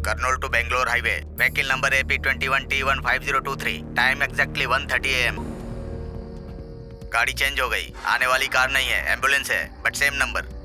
Kurnool to Bangalore highway, vehicle number AP21T15023, time exactly 1:30 AM। गाड़ी change हो गई, आने वाली कार नहीं है, एम्बुलेंस है, बट सेम नंबर।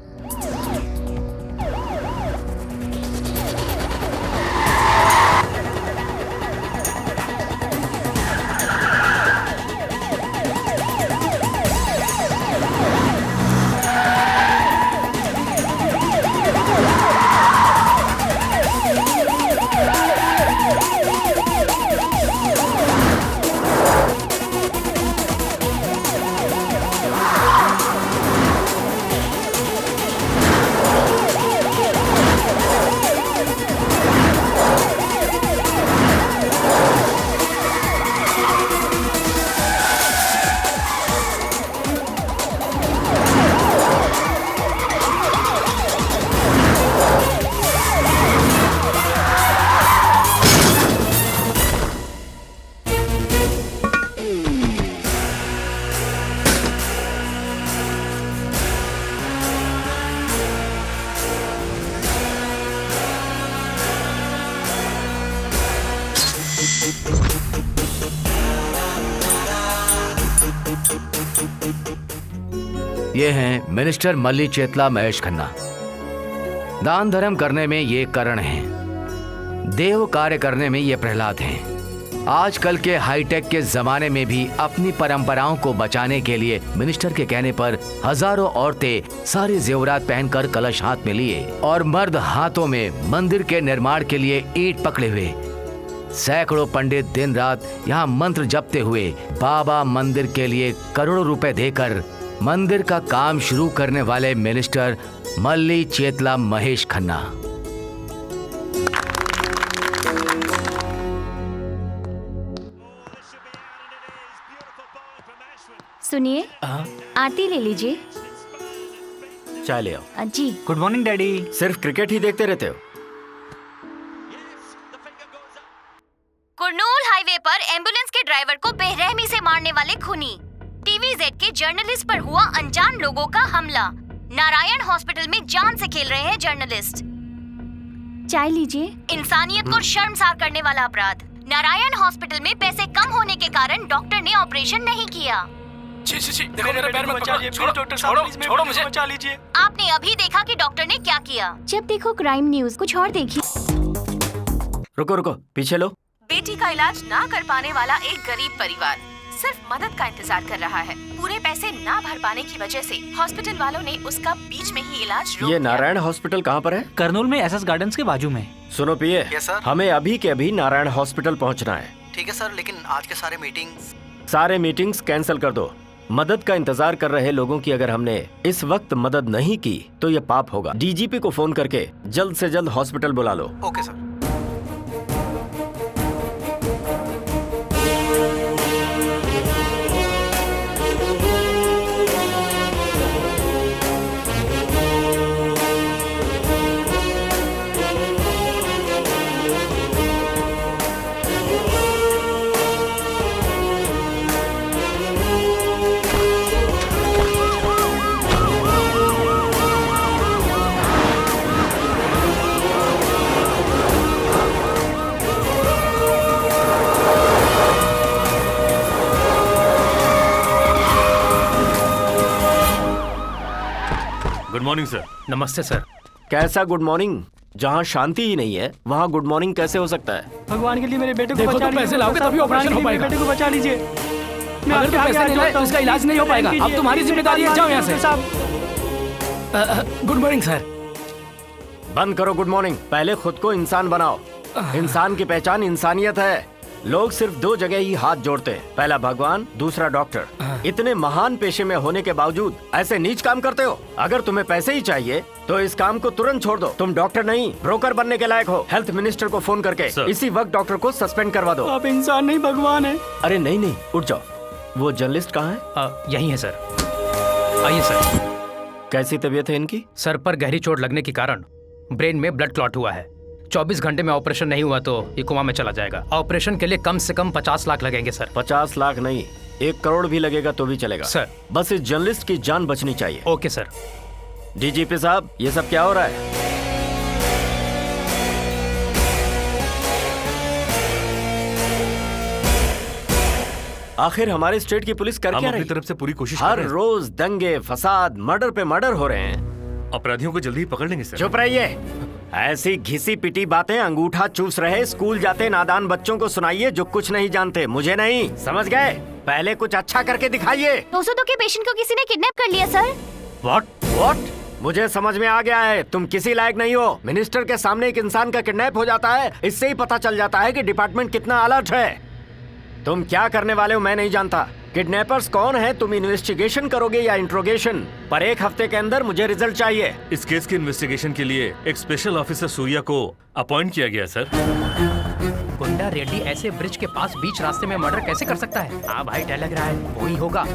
ये हैं मिनिस्टर मल्ली चेतला महेश खन्ना। दान धर्म करने में ये करण हैं, देव कार्य करने में ये प्रहलाद हैं। आजकल के हाईटेक के जमाने में भी अपनी परंपराओं को बचाने के लिए मिनिस्टर के कहने पर हजारों औरतें सारे जेवरात पहनकर कलश हाथ में लिए और मर्द हाथों में मंदिर के निर्माण के लिए ईंट पकड़े हुए। सैकड़ों पंडित दिन रात यहाँ मंत्र जपते हुए बाबा मंदिर के लिए करोड़ों रुपए देकर मंदिर का काम शुरू करने वाले मिनिस्टर मल्ली चेतला महेश खन्ना। सुनिए, आरती ले लीजिए। चाय ले आओ। जी। Good morning daddy. सिर्फ क्रिकेट ही देखते रहते हो? कुरनूल हाईवे पर एम्बुलेंस के ड्राइवर को बेरहमी से मारने वाले खूनी। टीवी जेड के जर्नलिस्ट पर हुआ अनजान लोगों का हमला। नारायण हॉस्पिटल में जान से खेल रहे हैं जर्नलिस्ट। चाय लीजिए। इंसानियत को शर्मसार करने वाला अपराध। नारायण हॉस्पिटल में पैसे कम होने के कारण डॉक्टर ने ऑपरेशन नहीं किया। मेरे पैर मत पकड़ो, छोड़ो मुझे, बचा लीजिए। आपने अभी देखा कि डॉक्टर ने क्या किया। जब देखो क्राइम न्यूज, कुछ और देखिए। रुको पीछे लो। बेटी का इलाज ना कर पाने वाला एक गरीब परिवार सिर्फ मदद का इंतजार कर रहा है। पूरे पैसे ना भर पाने की वजह से हॉस्पिटल वालों ने उसका बीच में ही इलाज रोक ये दिया। नारायण हॉस्पिटल कहाँ पर है? कर्नूल में एसएस गार्डन्स के बाजू में। सुनो पिए, यस सर। हमें अभी के अभी नारायण हॉस्पिटल पहुँचना है। ठीक है सर, लेकिन आज के सारे मीटिंग्स कैंसिल कर दो। मदद का इंतजार कर रहे लोगों की अगर हमने इस वक्त मदद नहीं की तो ये पाप होगा। डीजीपी को फोन करके जल्द से जल्द हॉस्पिटल बुला लो। Okay sir. Good morning sir. नमस्ते सर। कैसा गुड मॉर्निंग? जहाँ शांति ही नहीं है वहाँ गुड मॉर्निंग कैसे हो सकता है? भगवान के लिए मेरे बेटे को बचा लीजिए। पैसे लाओगे तभी ऑपरेशन हो पाएगा। बेटे को बचा लीजिए। अगर तुम पैसे नहीं लाए तो इसका इलाज नहीं हो पाएगा। अब तुम्हारी जिम्मेदारी है, जाओ यहाँ से। Good morning sir. बंद करो गुड मॉर्निंग, पहले खुद को इंसान बनाओ। इंसान की पहचान इंसानियत है। लोग सिर्फ दो जगह ही हाथ जोड़ते हैं, पहला भगवान, दूसरा डॉक्टर। इतने महान पेशे में होने के बावजूद ऐसे नीच काम करते हो। अगर तुम्हें पैसे ही चाहिए तो इस काम को तुरंत छोड़ दो। तुम डॉक्टर नहीं, ब्रोकर बनने के लायक हो। हेल्थ मिनिस्टर को फोन करके इसी वक्त डॉक्टर को सस्पेंड करवा दो। आप इंसान नहीं भगवान है। अरे नहीं, उठ जाओ। वो जर्नलिस्ट कहाँ है? यही है सर। आइए सर। कैसी तबीयत है इनकी? सर पर गहरी चोट लगने के कारण ब्रेन में ब्लड क्लॉट हुआ है। 24 घंटे में ऑपरेशन नहीं हुआ तो ये कोमा में चला जाएगा। ऑपरेशन के लिए कम से कम 50 लाख लगेंगे सर। 50 लाख नहीं, 1 करोड़ भी लगेगा तो भी चलेगा सर। बस इस जर्नलिस्ट की जान बचनी चाहिए। Okay sir. डीजीपी साहब, ये सब क्या हो रहा है? आखिर हमारे स्टेट की पुलिस कर हम क्या अपनी रही? तरफ से पूरी कोशिश कर हर रहे हैं। रोज दंगे, फसाद, मर्डर पे मर्डर हो रहे हैं। अपराधियों को जल्दी ही पकड़ लेंगे सर। चुप रहिए। ऐसी घिसी पिटी बातें अंगूठा चूस रहे स्कूल जाते नादान बच्चों को सुनाइए जो कुछ नहीं जानते, मुझे नहीं, समझ गए? पहले कुछ अच्छा करके दिखाइए। 202 के पेशेंट को किसी ने किडनैप कर लिया सर। व्हाट? मुझे समझ में आ गया है, तुम किसी लायक नहीं हो। मिनिस्टर के सामने एक इंसान का किडनैप हो जाता है, इससे ही पता चल जाता है कि डिपार्टमेंट कितना अलर्ट है। तुम क्या करने वाले हो मैं नहीं जानता। किडनैपर्स कौन है तुम इन्वेस्टिगेशन करोगे या इंट्रोगेशन? पर 1 हफ्ते के अंदर मुझे रिजल्ट चाहिए। इस केस के इन्वेस्टिगेशन के लिए एक स्पेशल ऑफिसर सूर्या को अपॉइंट किया गया सर। गुंडा रेड्डी ऐसे ब्रिज के पास बीच रास्ते में मर्डर कैसे कर सकता है? हाँ भाई, डर लग रहा है वही होगा।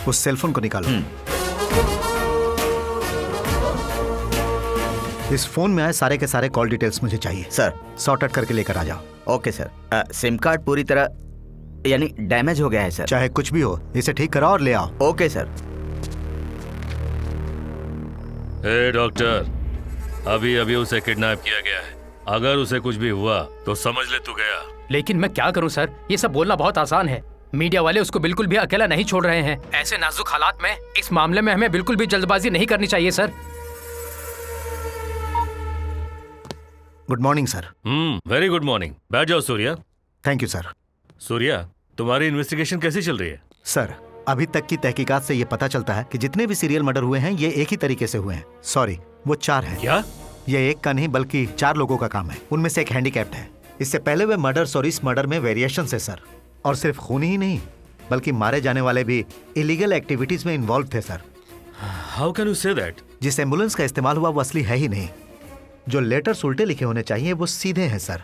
उस सेलफोन को निकालो। इस फोन में आए सारे के सारे कॉल डिटेल्स मुझे चाहिए सर। सॉर्ट आउट करके लेकर आ जाओ। Okay sir. सिम कार्ड पूरी तरह यानी डैमेज हो गया है सर। चाहे कुछ भी हो, इसे ठीक कराओ और ले आओ। Okay sir. ए डॉक्टर, अभी अभी उसे किडनैप किया गया है। अगर उसे कुछ भी हुआ तो समझ ले तू गया। लेकिन मैं क्या करूं सर, ये सब बोलना बहुत आसान है। मीडिया वाले उसको बिल्कुल भी अकेला नहीं छोड़ रहे हैं। ऐसे नाजुक हालात में इस मामले में हमें बिल्कुल भी जल्दबाजी नहीं करनी चाहिए sir. Good morning sir. Very good morning. बैठ जाओ Surya. Thank you sir. Surya, तुम्हारी इन्वेस्टिगेशन कैसी चल रही है? सर, अभी तक की तहकीकात से ये पता चलता है कि जितने भी सीरियल मर्डर हुए हैं ये एक ही तरीके से हुए हैं। सॉरी, वो 4 हैं। क्या? ये एक का नहीं बल्कि 4 लोगों का काम है। उनमें से एक हैंडीकैप्ड है। इससे पहले वे मर्डर्स और इस मर्डर में वेरिएशन है सर। और सिर्फ खून ही नहीं बल्कि मारे जाने वाले भी इलीगल एक्टिविटीज में इन्वॉल्व थे sir. How can you say that? जिस एम्बुलेंस का इस्तेमाल हुआ वो असली है ही नहीं। जो लेटर्स उल्टे लिखे होने चाहिए वो सीधे हैं सर।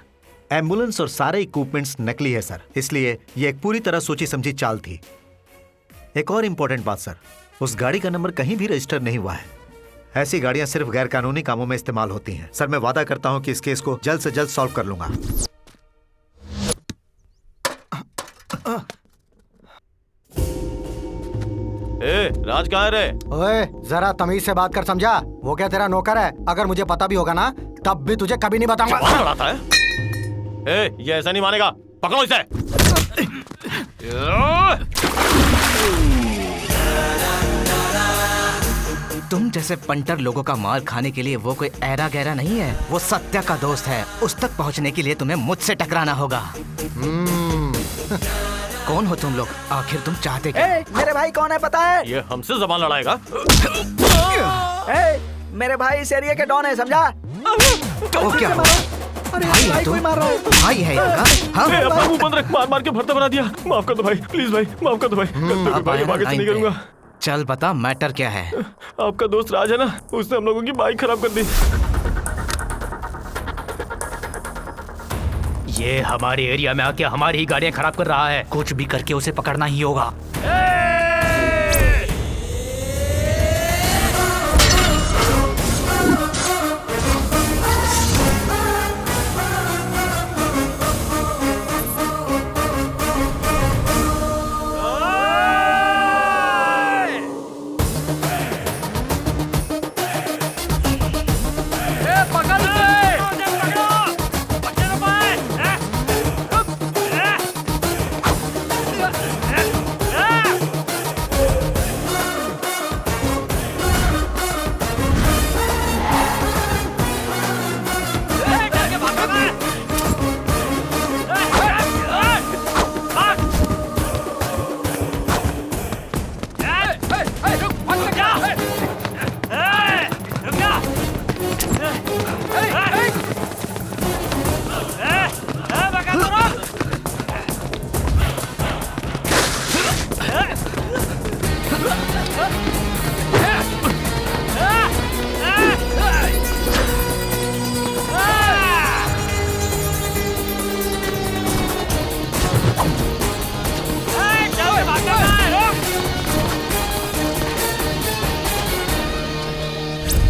एम्बुलेंस और सारे इक्विपमेंट्स नकली है सर, इसलिए ये एक पूरी तरह सोची समझी चाल थी। एक और इम्पोर्टेंट बात सर, उस गाड़ी का नंबर कहीं भी रजिस्टर नहीं हुआ है। ऐसी गाड़ियां सिर्फ गैर कानूनी कामों में इस्तेमाल होती हैं। सर, मैं वादा करता हूं कि इस केस को जल्द से जल्द सॉल्व कर लूंगा। ए, राज कहाँ है रे? ओए, जरा तमीज से बात कर, समझा? वो क्या तेरा नौकर है? अगर मुझे पता भी होगा ना तब भी तुझे कभी नहीं बताऊंगा। जवान लड़ाता है? ए, ये ऐसा नहीं मानेगा, पकड़ो इसे। तुम जैसे पंटर लोगों का माल खाने के लिए वो कोई ऐरा गहरा नहीं है। वो सत्या का दोस्त है। उस तक पहुंचने के लिए तुम्हें मुझसे टकराना होगा। कौन हो तुम लोग? आखिर तुम चाहते क्या? मेरे भाई कौन है पता है? ये हमसे जबान लड़ाएगा? मेरे भाई इस एरिया के डॉन है, समझा? तो क्या हुआ? भाई है तुम? भाई है इनका? हाँ? अपना मुंह बंद रख, मार मार के भरता बना दिया। माफ कर दो भाई, प्लीज भाई, माफ कर दो भाई। भाई आगे से नहीं करूंगा। चल बता, मैटर क्या है? आपका दोस्त राज है ना, उसने हम लोगों की बाइक खराब कर दी। ये हमारे एरिया में आके हमारी ही गाड़ियां खराब कर रहा है। कुछ भी करके उसे पकड़ना ही होगा।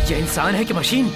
ये इंसान है कि मशीन?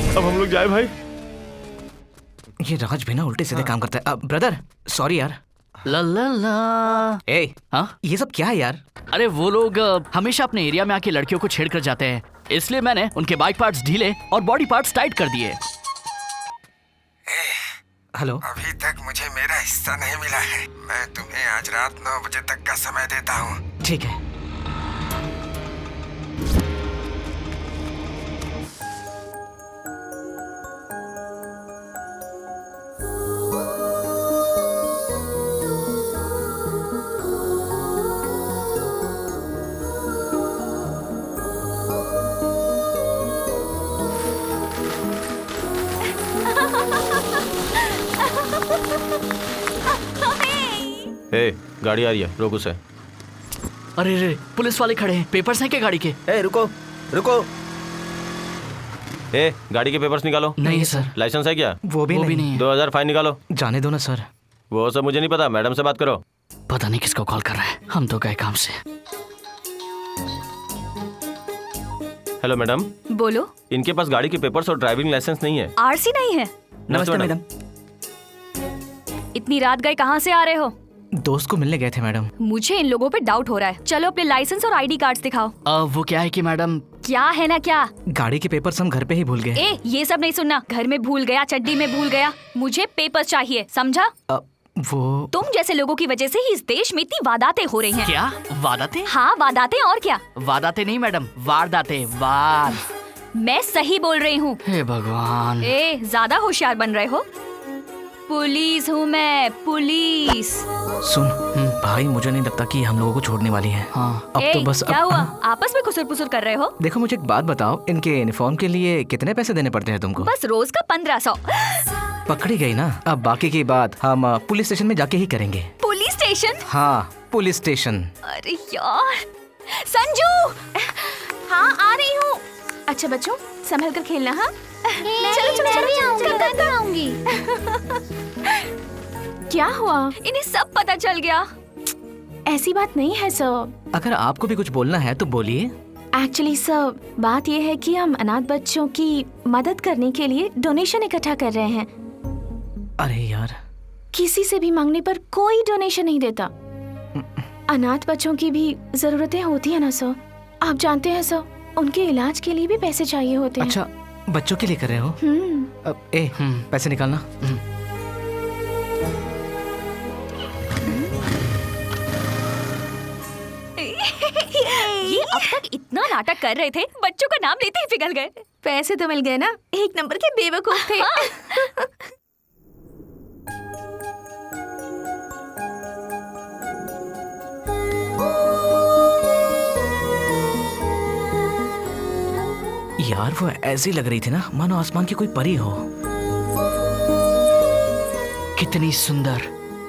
अब हम लोग जाए भाई। ये राज भी ना उल्टे सीधे काम करता है। ब्रदर सॉरी यार। ला ला ला। ए हाँ ये सब क्या है यार? अरे वो लोग हमेशा अपने एरिया में आके लड़कियों को छेड़ कर जाते हैं, इसलिए मैंने उनके बाइक पार्ट्स ढीले और बॉडी पार्ट्स टाइट कर दिए। हेलो। अभी तक मुझे मेरा हिस्सा नहीं मिला है। मैं तुम्हें आज रात 9 बजे तक का समय देता हूँ। ठीक है। ए, गाड़ी आ रही है, रोक उसे। अरे रे पुलिस वाले खड़े हैं, पेपर्स हैं क्या गाड़ी के? ए रुको रुको। ए गाड़ी के पेपर्स निकालो। नहीं सर। लाइसेंस है क्या? वो भी नहीं है। 2000 फाइन निकालो। जाने दो ना सर। वो सब मुझे नहीं पता, मैडम से बात करो। पता नहीं किसको कॉल कर रहा है, हम तो गए काम से। Hello madam. बोलो। इनके पास गाड़ी के पेपर्स और ड्राइविंग लाइसेंस नहीं है। आरसी नहीं है? नमस्ते मैडम। इतनी रात गए कहाँ से आ रहे हो? दोस्त को मिलने गए थे मैडम। मुझे इन लोगों पे डाउट हो रहा है। चलो अपने लाइसेंस और आईडी कार्ड्स दिखाओ। वो क्या है कि मैडम। क्या है ना क्या? गाड़ी के पेपर्स हम घर पे ही भूल गए। ए ये सब नहीं सुनना। घर में भूल गया, चड्डी में भूल गया, मुझे पेपर्स चाहिए, समझा? वो तुम जैसे लोगों की वजह से ही इस देश में इतनी वारदातें हो रही हैं। क्या वारदातें? हाँ वारदातें, और क्या? वारदातें नहीं मैडम, वारदातें। वार। मैं सही बोल रही हूँ। हे भगवान। ए ज्यादा होशियार बन रहे हो। पुलिस हूँ मैं, पुलिस। सुन भाई, मुझे नहीं लगता कि हम लोगों को छोड़ने वाली है। हाँ। अब तो बस क्या हुआ? आपस में खुसुर पुसुर कर रहे हो? देखो मुझे एक बात बताओ, इनके यूनिफॉर्म के लिए कितने पैसे देने पड़ते हैं तुमको? बस रोज का 1500। पकड़ी गई ना। अब बाकी की बात हम पुलिस स्टेशन में जाके ही करेंगे। Police station? हाँ पुलिस स्टेशन। अरे यार। संजू। हाँ आ रही हूँ। अच्छा बच्चों संभल कर खेलना। हाँ चलो चलो चलो आऊंगी। क्या हुआ? इन्हें सब पता चल गया। ऐसी बात नहीं है सर। अगर आपको भी कुछ बोलना है तो बोलिए। एक्चुअली सर बात ये है कि हम अनाथ बच्चों की मदद करने के लिए डोनेशन इकट्ठा कर रहे हैं। अरे यार, किसी से भी मांगने पर कोई डोनेशन नहीं देता। अनाथ बच्चों की भी जरूरतें होती है ना सर। आप जानते हैं सर, उनके इलाज के लिए भी पैसे चाहिए होते हैं। अच्छा बच्चों के लिए कर रहे हो? अब पैसे निकालना। ये अब तक इतना नाटक कर रहे थे, बच्चों का नाम लेते ही पिघल गए। पैसे तो मिल गए ना। एक नंबर के बेवकूफ थे। यार वो ऐसी लग रही थी ना मानो आसमान की कोई परी हो। कितनी सुंदर,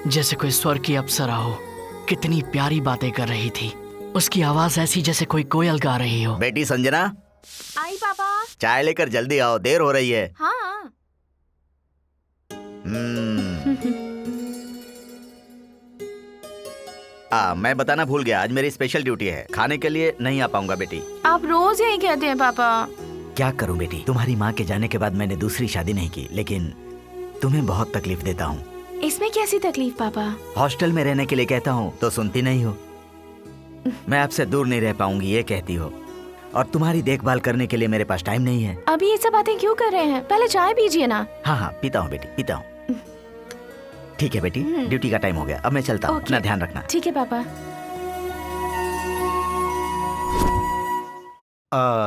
जैसे कोई स्वर्ग की अप्सरा हो। कितनी प्यारी बातें कर रही थी। उसकी आवाज ऐसी जैसे कोई कोयल गा रही हो। बेटी संजना। आई पापा। चाय लेकर जल्दी आओ, देर हो रही है। हाँ। मैं बताना भूल गया, आज मेरी स्पेशल ड्यूटी है। खाने के लिए नहीं आ पाऊंगा बेटी। आप रोज यही कहते हैं पापा। क्या करूं बेटी, तुम्हारी माँ के जाने के बाद मैंने दूसरी शादी नहीं की, लेकिन तुम्हें बहुत तकलीफ देता हूँ। इसमें कैसी तकलीफ पापा? हॉस्टल में रहने के लिए कहता हूँ तो सुनती नहीं हो। मैं आपसे दूर नहीं रह पाऊंगी ये कहती हो, और तुम्हारी देखभाल करने के लिए मेरे पास टाइम नहीं है। अभी ये सब बातें क्यों कर रहे हैं? पहले चाय पीजिए ना। हाँ हाँ पीता हूँ बेटी, पीता हूँ। ठीक है बेटी, ड्यूटी का टाइम हो गया, अब मैं चलता हूँ, अपना ध्यान रखना। ठीक है पापा।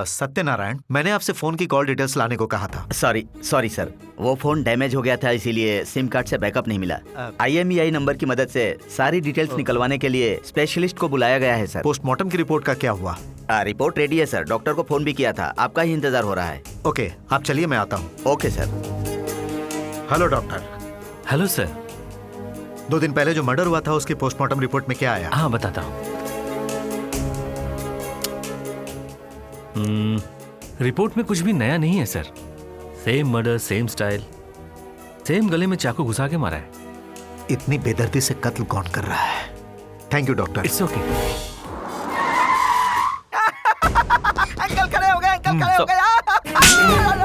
सत्यनारायण, मैंने आपसे फोन की कॉल डिटेल्स लाने को कहा था। सॉरी सर, वो फोन डैमेज हो गया था, इसीलिए सिम कार्ड से बैकअप नहीं मिला। IMEI नंबर की मदद से सारी डिटेल्स निकलवाने के लिए स्पेशलिस्ट को बुलाया गया है सर। पोस्टमार्टम की रिपोर्ट का क्या हुआ? रिपोर्ट रेडी है सर, डॉक्टर को फोन भी किया था, आपका ही इंतजार हो रहा है। ओके, आप चलिए, मैं आता हूँ। Okay sir. Hello doctor. Hello sir. 2 दिन पहले जो मर्डर हुआ था उसकी पोस्टमार्टम रिपोर्ट में क्या आया? हाँ बताता हूँ। रिपोर्ट में कुछ भी नया नहीं है sir. Same murder, same style, same गले में चाकू घुसा के मारा है। इतनी बेदर्दी से कत्ल कौन कर रहा है? Thank you doctor. It's okay. Uncle खड़े हो गए, अंकल खड़े हो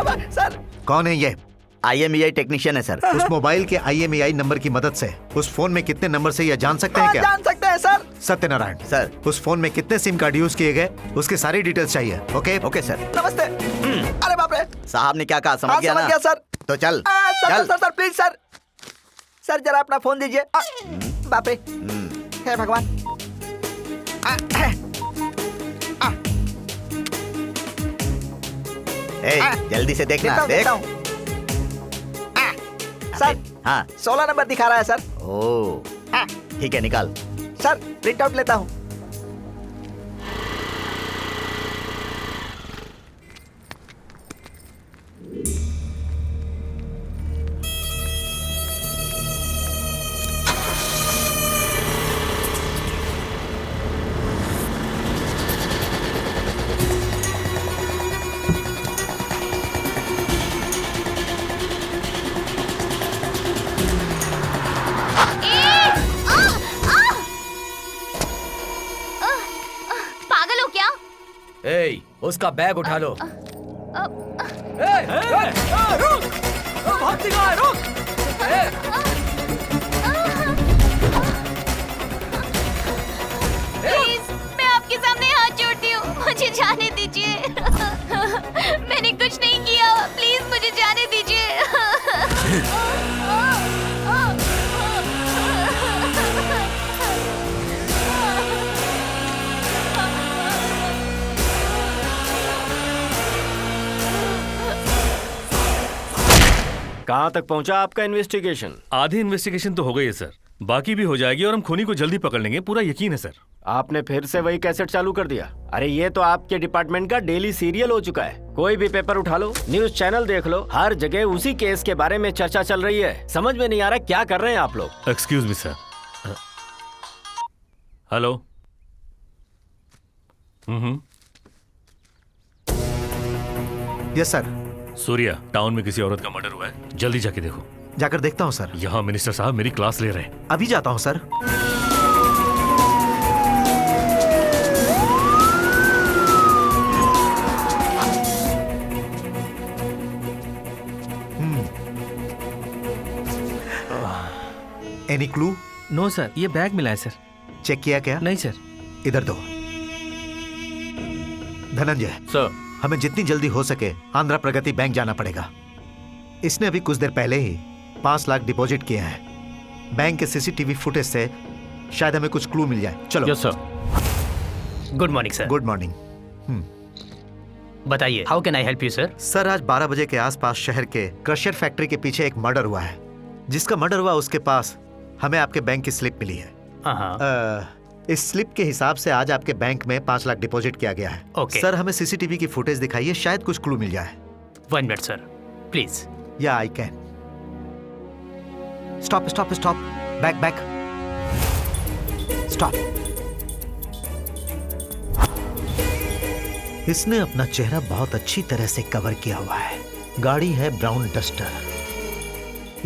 गए। सर कौन है ये? IMEI टेक्नीशियन है सर। उस मोबाइल के IMEI नंबर की मदद से उस फोन में कितने नंबर से यह जान सकते हैं क्या? जान सकते हैं सर। सत्यनारायण सर, उस फोन में कितने सिम कार्ड यूज किए गए उसकी सारी डिटेल्स चाहिए। Okay okay sir. नमस्ते। अरे बाप रे, साहब ने क्या कहा समझ गया ना? समझ गया सर। तो चल sir sir sir please sir, sir जरा अपना फोन दीजिए। बाप रे, हे भगवान। जल्दी से देखना, देख। सर हाँ 16 नंबर दिखा रहा है सर। ओ ठीक है, निकाल। सर प्रिंट आउट लेता हूँ। उसका बैग उठा लो। प्लीज, मैं आपके सामने हाथ जोड़ती हूँ, मुझे जाने दीजिए। मैंने कुछ नहीं किया, प्लीज मुझे जाने दीजिए। कहाँ तक पहुँचा आपका इन्वेस्टिगेशन? आधी इन्वेस्टिगेशन तो हो गई है सर, बाकी भी हो जाएगी और हम खूनी को जल्दी पकड़ लेंगे, पूरा यकीन है सर। आपने फिर से वही कैसेट चालू कर दिया? अरे ये तो आपके डिपार्टमेंट का डेली सीरियल हो चुका है। कोई भी पेपर उठा लो, न्यूज चैनल देख लो, हर जगह उसी केस के बारे में चर्चा चल रही है। समझ में नहीं आ रहा क्या कर रहे हैं आप लोग। Excuse me sir. Hello. Yes sir. Surya, town में किसी औरत का मर्डर हुआ है, जल्दी जाके देखो। जाकर देखता हूँ सर। यहाँ मिनिस्टर साहब मेरी क्लास ले रहे हैं। अभी जाता हूँ sir. Any clue? No sir, ये बैग मिला है सर। चेक किया क्या? नहीं सर। इधर दो। धनंजय सर, हमें जितनी जल्दी हो सके आंध्रा प्रगति बैंक जाना पड़ेगा। इसने अभी कुछ देर पहले ही 5 लाख डिपॉजिट किए हैं। बैंक के CCTV फुटेज से शायद हमें कुछ क्लू मिल जाए। चलो। Yes sir. Good morning sir. Good morning. बताइए, how can I help you sir? Sir, आज 12 बजे के आसपास शहर के क्रशर फैक्ट्री के पीछे एक मर्डर हुआ है। जिसका मर्डर हुआ उसके पास हमें आपके बैंक की स्लिप मिली है। इस स्लिप के हिसाब से आज आपके बैंक में 5 लाख डिपॉजिट किया गया है। Okay. सर, हमें CCTV की फुटेज दिखाइए, शायद कुछ क्लू मिल जाए। 1 मिनट सर, प्लीज। या I can. Stop stop stop, back back, stop. इसने अपना चेहरा बहुत अच्छी तरह से कवर किया हुआ है। गाड़ी है ब्राउन डस्टर।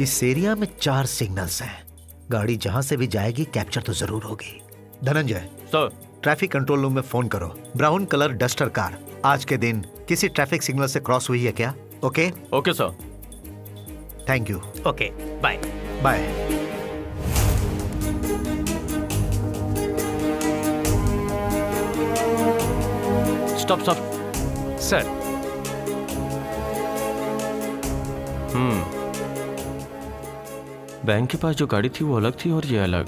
इस एरिया में 4 सिग्नल्स हैं। गाड़ी जहां से भी जाएगी कैप्चर तो जरूर होगी। Dhananjay sir, traffic control room में फोन करो। ब्राउन कलर डस्टर कार आज के दिन किसी ट्रैफिक सिग्नल से क्रॉस हुई है क्या? Okay? Okay sir. Thank you. Okay, bye bye. Stop stop sir. Bank के पास जो गाड़ी थी वो अलग थी और ये अलग,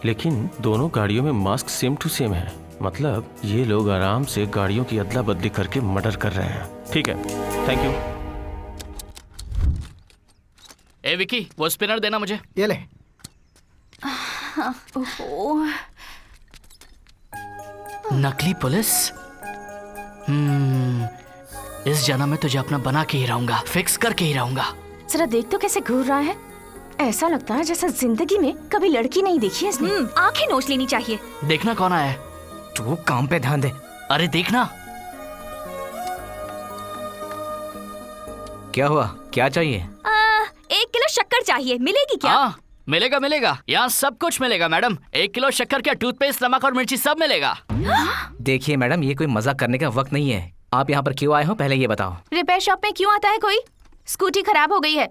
लेकिन दोनों गाड़ियों में मास्क सेम टू सेम है। मतलब ये लोग आराम से गाड़ियों की अदला बदली करके मर्डर कर रहे हैं। ठीक है, थैंक यू। ए विकी, वो स्पिनर देना मुझे। ये ले। नकली पुलिस। इस जन्म में तुझे अपना बना के ही रहूंगा, फिक्स करके ही रहूंगा। जरा देख तो कैसे घूर रहा है, ऐसा लगता है जैसा जिंदगी में कभी लड़की नहीं देखी है इसने। आंखें नोच लेनी चाहिए। देखना कौन आया है। तू काम पे ध्यान दे। अरे देखना। क्या हुआ, क्या चाहिए? 1 किलो शक्कर चाहिए, मिलेगी क्या? हाँ मिलेगा मिलेगा, यहाँ सब कुछ मिलेगा मैडम। 1 किलो शक्कर, क्या टूथपेस्ट, नमक और मिर्ची सब मिलेगा। देखिए मैडम, ये कोई मजाक करने का वक्त नहीं है। आप यहाँ पर क्यों आए हो पहले ये बताओ। रिपेयर शॉप में क्यों आता है कोई? स्कूटी खराब हो गई है।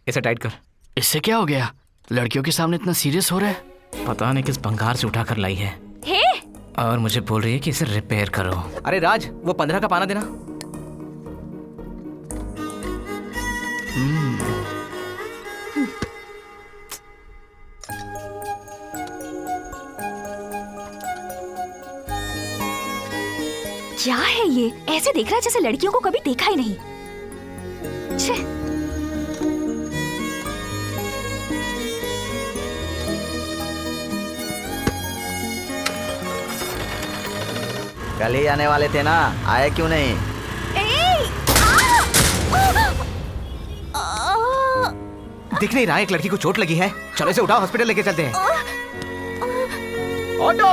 इसे टाइट कर। इससे क्या हो गया? लड़कियों के सामने इतना सीरियस हो रहा है। पता नहीं किस भंगार से उठा कर लाई है। और मुझे बोल रही है कि इसे रिपेयर करो। अरे राज, वो 15 का पाना देना। क्या है ये? ऐसे देख रहा है जैसे लड़कियों को कभी देखा ही नहीं। छे। कल ही आने वाले थे ना, आए क्यों नहीं? दिख नहीं रहा, एक लड़की को चोट लगी है। चलो इसे उठाओ, हॉस्पिटल लेके चलते हैं। ऑटो।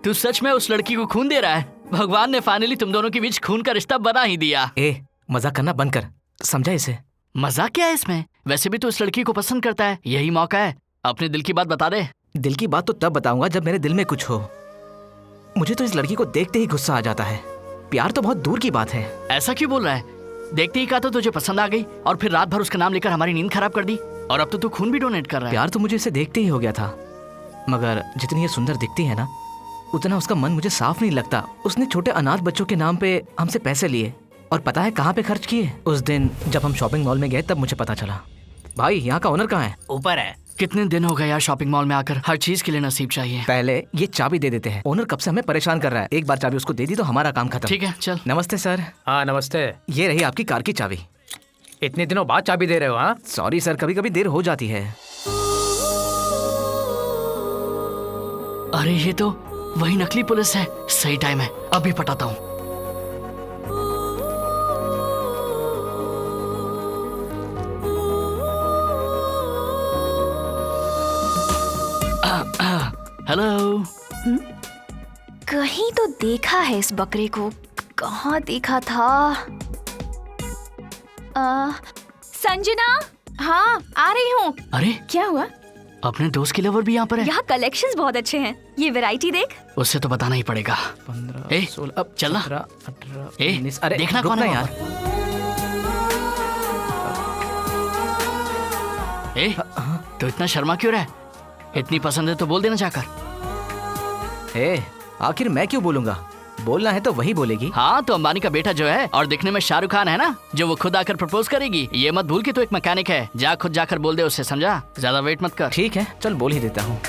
तू सच में उस लड़की को खून दे रहा है? भगवान ने फाइनली तुम दोनों के बीच खून का रिश्ता बना ही दिया। मजाक करना बंद कर, समझा इसे? मजाक क्या है इसमें? वैसे भी तो उस लड़की को पसंद करता है, यही मौका है। अपने दिल की बात बता दे। दिल की बात तो तब बताऊंगा जब मेरे दिल में कुछ हो। मुझे तो इस लड़की को देखते ही गुस्सा आ जाता है। प्यार तो बहुत दूर की बात है। ऐसा क्यों बोल रहा है? देखते ही कहा तो तुझे पसंद आ गई और फिर रात भर उसका नाम लेकर हमारी नींद खराब कर दी, और अब तो तू खून भी डोनेट कर रहा है। प्यार तो मुझे इसे देखते ही हो गया था, मगर जितनी ये सुंदर दिखती है ना, उतना उसका मन मुझे साफ नहीं लगता। उसने छोटे अनाथ बच्चों के नाम पे हमसे पैसे लिए, और पता है कहाँ पे खर्च किए? उस दिन जब हम शॉपिंग मॉल में गए तब मुझे पता चला। भाई यहाँ का ओनर कहाँ है? ऊपर है। कितने दिन हो गए यार शॉपिंग मॉल में आकर, हर चीज के लिए नसीब चाहिए। पहले ये चाबी दे देते हैं। ओनर कब से हमें परेशान कर रहा है। एक बार चाबी उसको दे दी तो हमारा काम खत्म। ठीक है चल। नमस्ते सर। हाँ नमस्ते। ये रही आपकी कार की चाबी। इतने दिनों बाद चाबी दे रहे हो? हाँ सॉरी सर, कभी कभी देर हो जाती है। अरे ये तो वही नकली पुलिस है। सही टाइम है, अभी पटाता हूँ। हेलो। कहीं तो देखा है इस बकरे को, कहाँ देखा था? संजना। हाँ आ रही हूँ। अरे क्या हुआ? अपने दोस्त की लवर भी यहाँ पर है। यहाँ कलेक्शंस बहुत अच्छे हैं। ये वैरायटी देख। उससे तो बताना ही पड़ेगा। 15, 16, अब चलना। 18, 19। अरे देखना कौन है यार। तो इतना शर्मा क्यों रहा है? इतनी पसंद है तो बोल देना जाकर। आखिर मैं क्यों बोलूंगा? बोलना है तो वही बोलेगी। हाँ तो अंबानी का बेटा जो है और दिखने में शाहरुख खान है ना, जो वो खुद आकर प्रपोज करेगी। ये मत भूल कि तू एक मैकेनिक है। जा खुद जाकर बोल दे उससे, समझा? ज्यादा वेट मत कर। ठीक है चल बोल ही देता हूँ।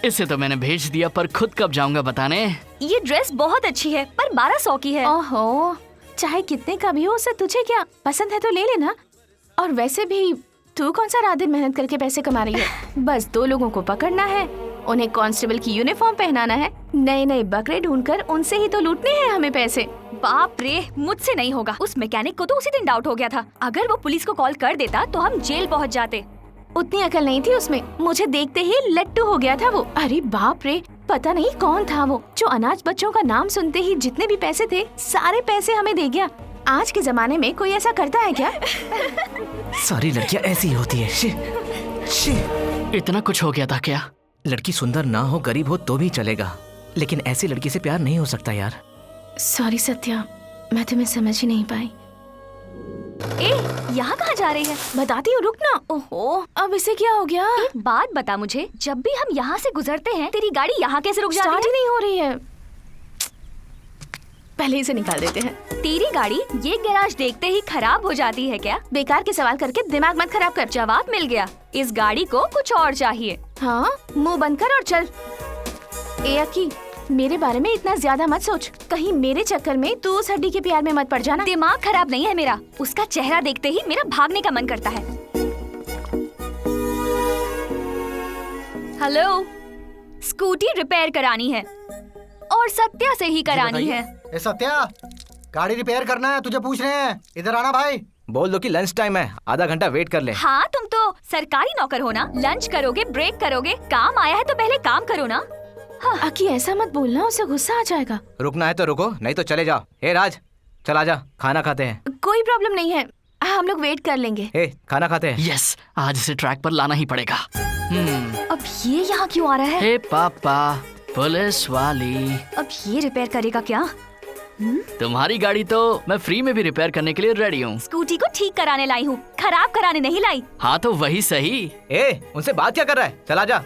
इसे तो मैंने भेज दिया, पर खुद कब जाऊंगा बताने। ये ड्रेस बहुत अच्छी है पर 1200 की है। ओहो, चाहे कितने का भी हो, उसे तुझे क्या पसंद है तो ले लेना। और वैसे भी तू कौन सा रात दिन मेहनत करके पैसे कमा रही है? बस 2 लोगों को पकड़ना है, उन्हें कांस्टेबल की यूनिफॉर्म पहनाना है, नए नए बकरे ढूंढकर उनसे ही तो लूटने हैं हमें पैसे। बाप रे, मुझसे नहीं होगा। उस मैकेनिक को तो उसी दिन डाउट हो गया था। अगर वो पुलिस को कॉल कर देता तो हम जेल पहुंच जाते। उतनी अकल नहीं थी उसमें, मुझे देखते ही लट्टू हो गया था वो। अरे बाप रे, पता नहीं कौन था वो जो अनाथ बच्चों का नाम सुनते ही जितने भी पैसे थे सारे पैसे हमें दे गया। आज के जमाने में कोई ऐसा करता है क्या? सारी लड़कियां ऐसी ही होती है। शी। इतना कुछ हो गया था क्या? लड़की सुंदर ना हो, गरीब हो तो भी चलेगा, लेकिन ऐसी लड़की से प्यार नहीं हो सकता यार। सॉरी सत्या, मैं तुम्हें समझ ही नहीं पाई। ए, यहाँ कहाँ जा रही है? बताती हूँ, रुक ना। ओहो, अब इसे क्या हो गया? एक बात बता मुझे, जब भी हम यहाँ से गुजरते हैं तेरी गाड़ी यहाँ कैसे रुक जाती है? स्टार्ट ही नहीं हो रही है। पहले इसे निकाल देते हैं। तेरी गाड़ी ये गैराज देखते ही खराब हो जाती है क्या? बेकार के सवाल करके दिमाग मत खराब कर। जवाब मिल गया, इस गाड़ी को कुछ और चाहिए। हाँ, मुंह बंद कर और चल। ए अक्की, मेरे बारे में इतना ज्यादा मत सोच, कहीं मेरे चक्कर में तू उस हड्डी के प्यार में मत पड़ जाना। दिमाग खराब नहीं है मेरा, उसका चेहरा देखते ही मेरा भागने का मन करता है। हेलो, स्कूटी रिपेयर करानी है और सत्या से ही करानी है। ए सत्या, गाड़ी रिपेयर करना है, तुझे पूछ रहे हैं। इधर आना भाई। बोल दो कि लंच टाइम है, आधा घंटा वेट कर ले। हाँ, तुम तो सरकारी नौकर हो ना, लंच करोगे, ब्रेक करोगे, काम आया है तो पहले काम करो ना। हाँ। अक्की ऐसा मत बोलना, उसे गुस्सा आ जाएगा। रुकना है तो रुको, नहीं तो चले जाओ। ए राज, चल आजा, खाना खाते हैं। कोई प्रॉब्लम नहीं है, हम लोग वेट कर लेंगे। ए, खाना खाते हैं। यस, आज इसे ट्रैक पर लाना ही पड़ेगा। अब ये यहाँ क्यों आ रहा है? हे पापा, पुलिस वाली। अब ये रिपेयर करेगा क्या? तुम्हारी गाड़ी तो मैं फ्री में भी रिपेयर करने के लिए रेडी हूँ। स्कूटी को ठीक कराने लाई हूँ, खराब कराने नहीं लाई। हाँ तो वही सही। ए, उनसे बात क्या कर रहा है? चला जा।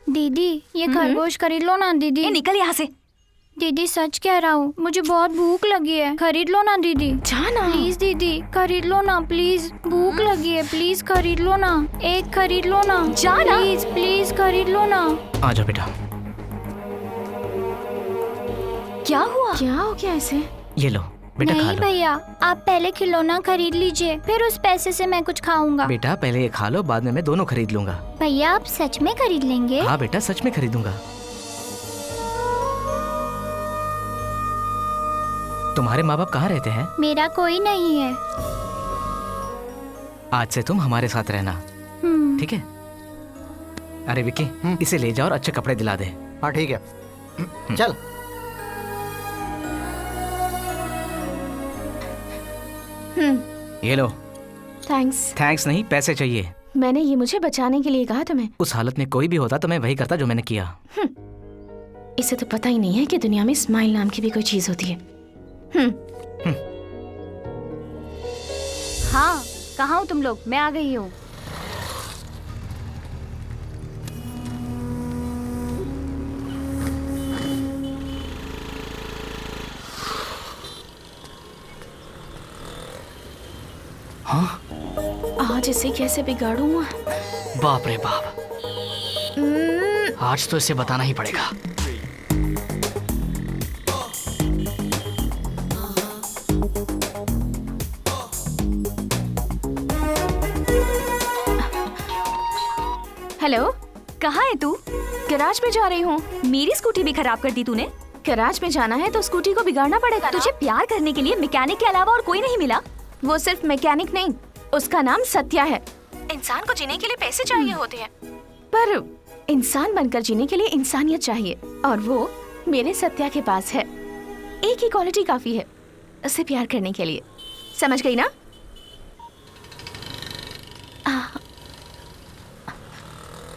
दीदी, ये खरगोश खरीद लो ना दीदी। निकल यहाँ से। दीदी सच कह रहा हूँ, मुझे बहुत भूख लगी है, खरीद लो ना दीदी। जाना प्लीज दीदी, खरीद लो ना प्लीज, भूख लगी है, प्लीज खरीद लो ना, एक खरीद लो ना। जाना प्लीज प्लीज खरीद लो ना। आजा बेटा। क्या हुआ? क्या हो गया इसे? ये लो बेटा, खा नहीं लो। भैया, आप पहले खिलौना खरीद लीजिए, फिर उस पैसे से मैं कुछ खाऊंगा। बेटा पहले ये खा लो, बाद में मैं दोनों खरीद लूंगा। भैया आप सच में खरीद लेंगे? हाँ बेटा, सच में खरीदूंगा। तुम्हारे माँ बाप कहाँ रहते हैं? मेरा कोई नहीं है। आज से तुम हमारे साथ रहना, ठीक है? अरे विक्की, इसे ले जाओ और अच्छे कपड़े दिला दे। हाँ ठीक है, चल। ये लो। थैंक्स। थैंक्स नहीं, पैसे चाहिए। मैंने ये मुझे बचाने के लिए कहा तुम्हें। उस हालत में कोई भी होता तो मैं वही करता जो मैंने किया। इसे तो पता ही नहीं है कि दुनिया में स्माइल नाम की भी कोई चीज होती है। हाँ, कहाँ हो तुम लोग? मैं आ गई हूँ। हाँ? आज इसे कैसे बिगाड़ूं? बाप रे बाप, आज तो इसे बताना ही पड़ेगा। हेलो, कहाँ है तू? गैराज में जा रही हूँ। मेरी स्कूटी भी खराब कर दी तूने। गैराज में जाना है तो स्कूटी को बिगाड़ना पड़ेगा। तुझे प्यार करने के लिए मैकेनिक के अलावा और कोई नहीं मिला? वो सिर्फ मैकेनिक नहीं, उसका नाम सत्या है। इंसान को जीने के लिए पैसे चाहिए होते हैं, पर इंसान बनकर जीने के लिए इंसानियत चाहिए, और वो मेरे सत्या के पास है। एक ही क्वालिटी काफी है उसे प्यार करने के लिए। समझ गई ना?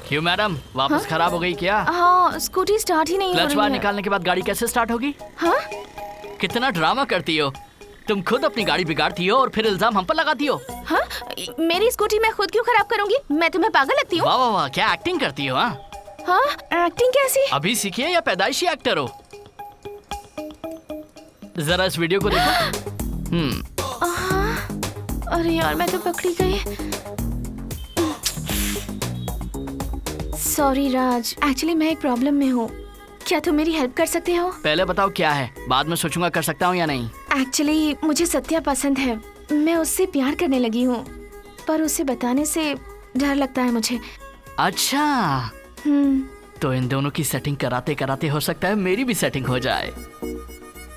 क्यों मैडम, वापस खराब हो गई क्या? हाँ, स्कूटी स्टार्ट ही नहीं हो क्लच रही बार है। निकालने के बाद गाड़ी कैसे स्टार्ट होगी? हाँ? कितना ड्रामा करती हो तुम, खुद अपनी गाड़ी बिगाड़ती हो और फिर इल्जाम हम पर लगाती हो। हाँ? मेरी स्कूटी मैं खुद क्यों खराब करूंगी? मैं तुम्हें पागल लगती हूँ? वाह वाह वाह, क्या एक्टिंग करती हो। हाँ, एक्टिंग कैसी? अभी सीखी है या पैदाइशी एक्टर हो? जरा इस वीडियो को देखो। अरे यार, मैं तो पकड़ी गई। सॉरी राज, एक्चुअली मैं एक प्रॉब्लम में हूँ। क्या तुम मेरी हेल्प कर सकते हो? पहले बताओ क्या है, बाद में सोचूंगा कर सकता हूँ या नहीं। एक्चुअली मुझे सत्या पसंद है, मैं उससे प्यार करने लगी हूँ, पर उसे बताने से डर लगता है मुझे। अच्छा, तो इन दोनों की सेटिंग कराते कराते हो सकता है मेरी भी सेटिंग हो जाए।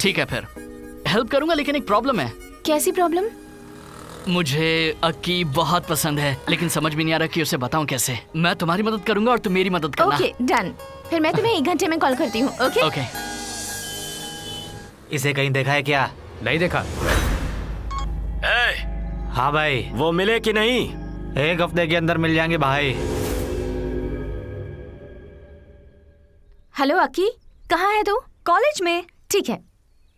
ठीक है, फिर हेल्प करूंगा, लेकिन एक प्रॉब्लम है। कैसी प्रॉब्लम? मुझे अक्की बहुत पसंद है, लेकिन समझ में नहीं आ रहा कि उसे बताऊं कैसे। मैं तुम्हारी मदद करूंगा और तुम मेरी मदद करना। Okay, done. फिर मैं तुम्हें 1 घंटे में कॉल करती हूँ। ओके? ओके। इसे कहीं देखा है क्या? नहीं देखा। हाँ भाई, वो मिले कि नहीं? 1 हफ्ते के अंदर मिल जाएंगे भाई। हेलो अक्की, कहाँ है तू? कॉलेज में। ठीक है,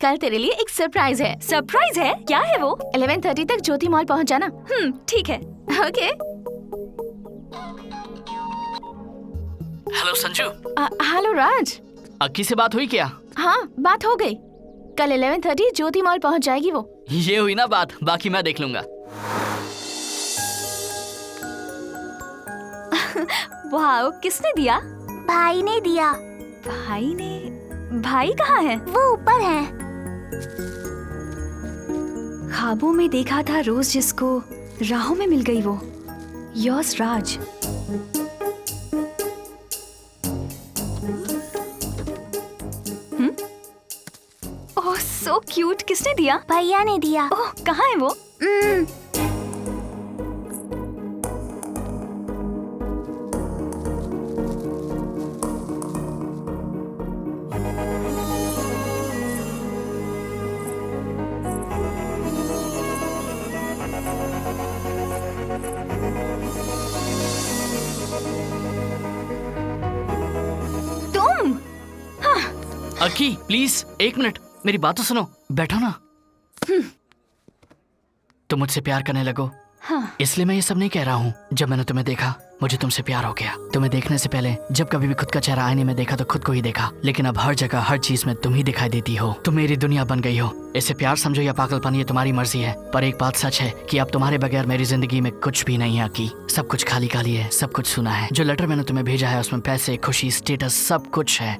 कल तेरे लिए एक सरप्राइज है। सरप्राइज है? क्या है वो? 11:30 तक ज्योति मॉल पहुंच जाना। ठीक है। ओके। हेलो संजू। हेलो राज। अक्की से बात हुई क्या? हाँ, बात हो गई। कल 11:30 ज्योति मॉल पहुंच जाएगी वो। ये हुई ना बात, बाकी मैं देख लूंगा। वाह, किसने दिया? भाई ने दिया। भाई ने? भाई कहाँ है? वो ऊपर है। ख्वाबों में देखा था रोज जिसको, राहों में मिल गई वो। योर्स राज। ओह सो क्यूट। किसने दिया? भैया ने दिया। ओह, कहाँ है वो? तुम? अक्की प्लीज 1 मिनट, मेरी बात तो सुनो। बैठो ना। तुम मुझसे प्यार करने लगो। हाँ। इसलिए मैं ये सब नहीं कह रहा हूँ। जब मैंने तुम्हें देखा मुझे तुमसे प्यार हो गया। तुम्हें देखने से पहले जब कभी भी खुद का चेहरा आईने में देखा तो खुद को ही देखा, लेकिन अब हर जगह हर चीज में तुम ही दिखाई देती हो। तुम मेरी दुनिया बन गई हो। इसे प्यार समझो या पागलपन, ये तुम्हारी मर्जी है। पर एक बात सच है कि अब तुम्हारे बगैर मेरी जिंदगी में कुछ भी नहीं है अक्की। सब कुछ खाली खाली है, सब कुछ सुना है। जो लेटर मैंने तुम्हें भेजा है उसमें पैसे, खुशी, स्टेटस सब कुछ है।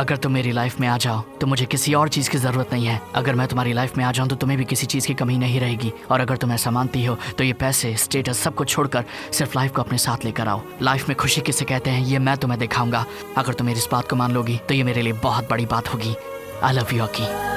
अगर तुम मेरी लाइफ में आ जाओ तो मुझे किसी और चीज की जरूरत नहीं है। अगर मैं तुम्हारी लाइफ में आ जाऊं तो तुम्हें भी किसी चीज की कमी नहीं रहेगी। और अगर तुम ऐसा मानती हो तो ये पैसे, स्टेटस सब कुछ छोड़कर सिर्फ लाइफ को अपने साथ लेकर आओ। लाइफ में खुशी किसे कहते हैं ये मैं तुम्हें दिखाऊंगा। अगर तुम मेरी इस बात को मान लोगी तो ये मेरे लिए बहुत बड़ी बात होगी। I love you Akki.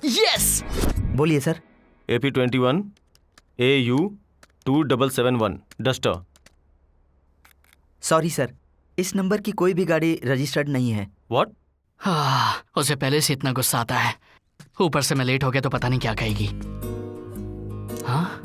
Yes. बोलिए sir. AP21 AU 2771 Duster. Sorry sir, इस नंबर की कोई भी गाड़ी रजिस्टर्ड नहीं है। व्हाट? उसे पहले से इतना गुस्सा आता है, ऊपर से मैं लेट हो गया तो पता नहीं क्या कहेगी। हाँ?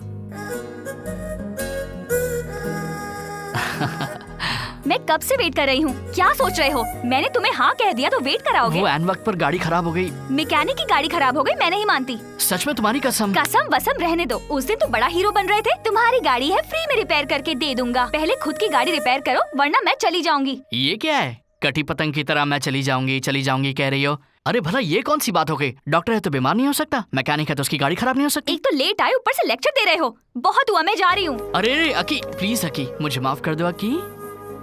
मैं कब से वेट कर रही हूँ। क्या सोच रहे हो? मैंने तुम्हें हाँ कह दिया तो वेट कराओगे? वो ऐन वक्त पर गाड़ी खराब हो गई। मैकेनिक की गाड़ी खराब हो गई, मैं नहीं मानती। सच में? तुम्हारी कसम? कसम वसम रहने दो। उस दिन तो बड़ा हीरो बन रहे थे। तुम्हारी गाड़ी है, फ्री में रिपेयर करके दे दूंगा। पहले खुद की गाड़ी रिपेयर करो वरना मैं चली जाऊंगी। ये क्या है? कटी पतंग की तरह मैं चली जाऊंगी कह रही हो। अरे भला ये कौन सी बात हो गई? डॉक्टर है तो बीमार नहीं हो सकता, मैकेनिक है तो उसकी गाड़ी खराब नहीं हो सकती। एक तो लेट आए, ऊपर से लेक्चर दे रहे हो। बहुत हुआ, मैं जा रही हूँ। अरे अक्की प्लीज अक्की, मुझे माफ कर दो अक्की।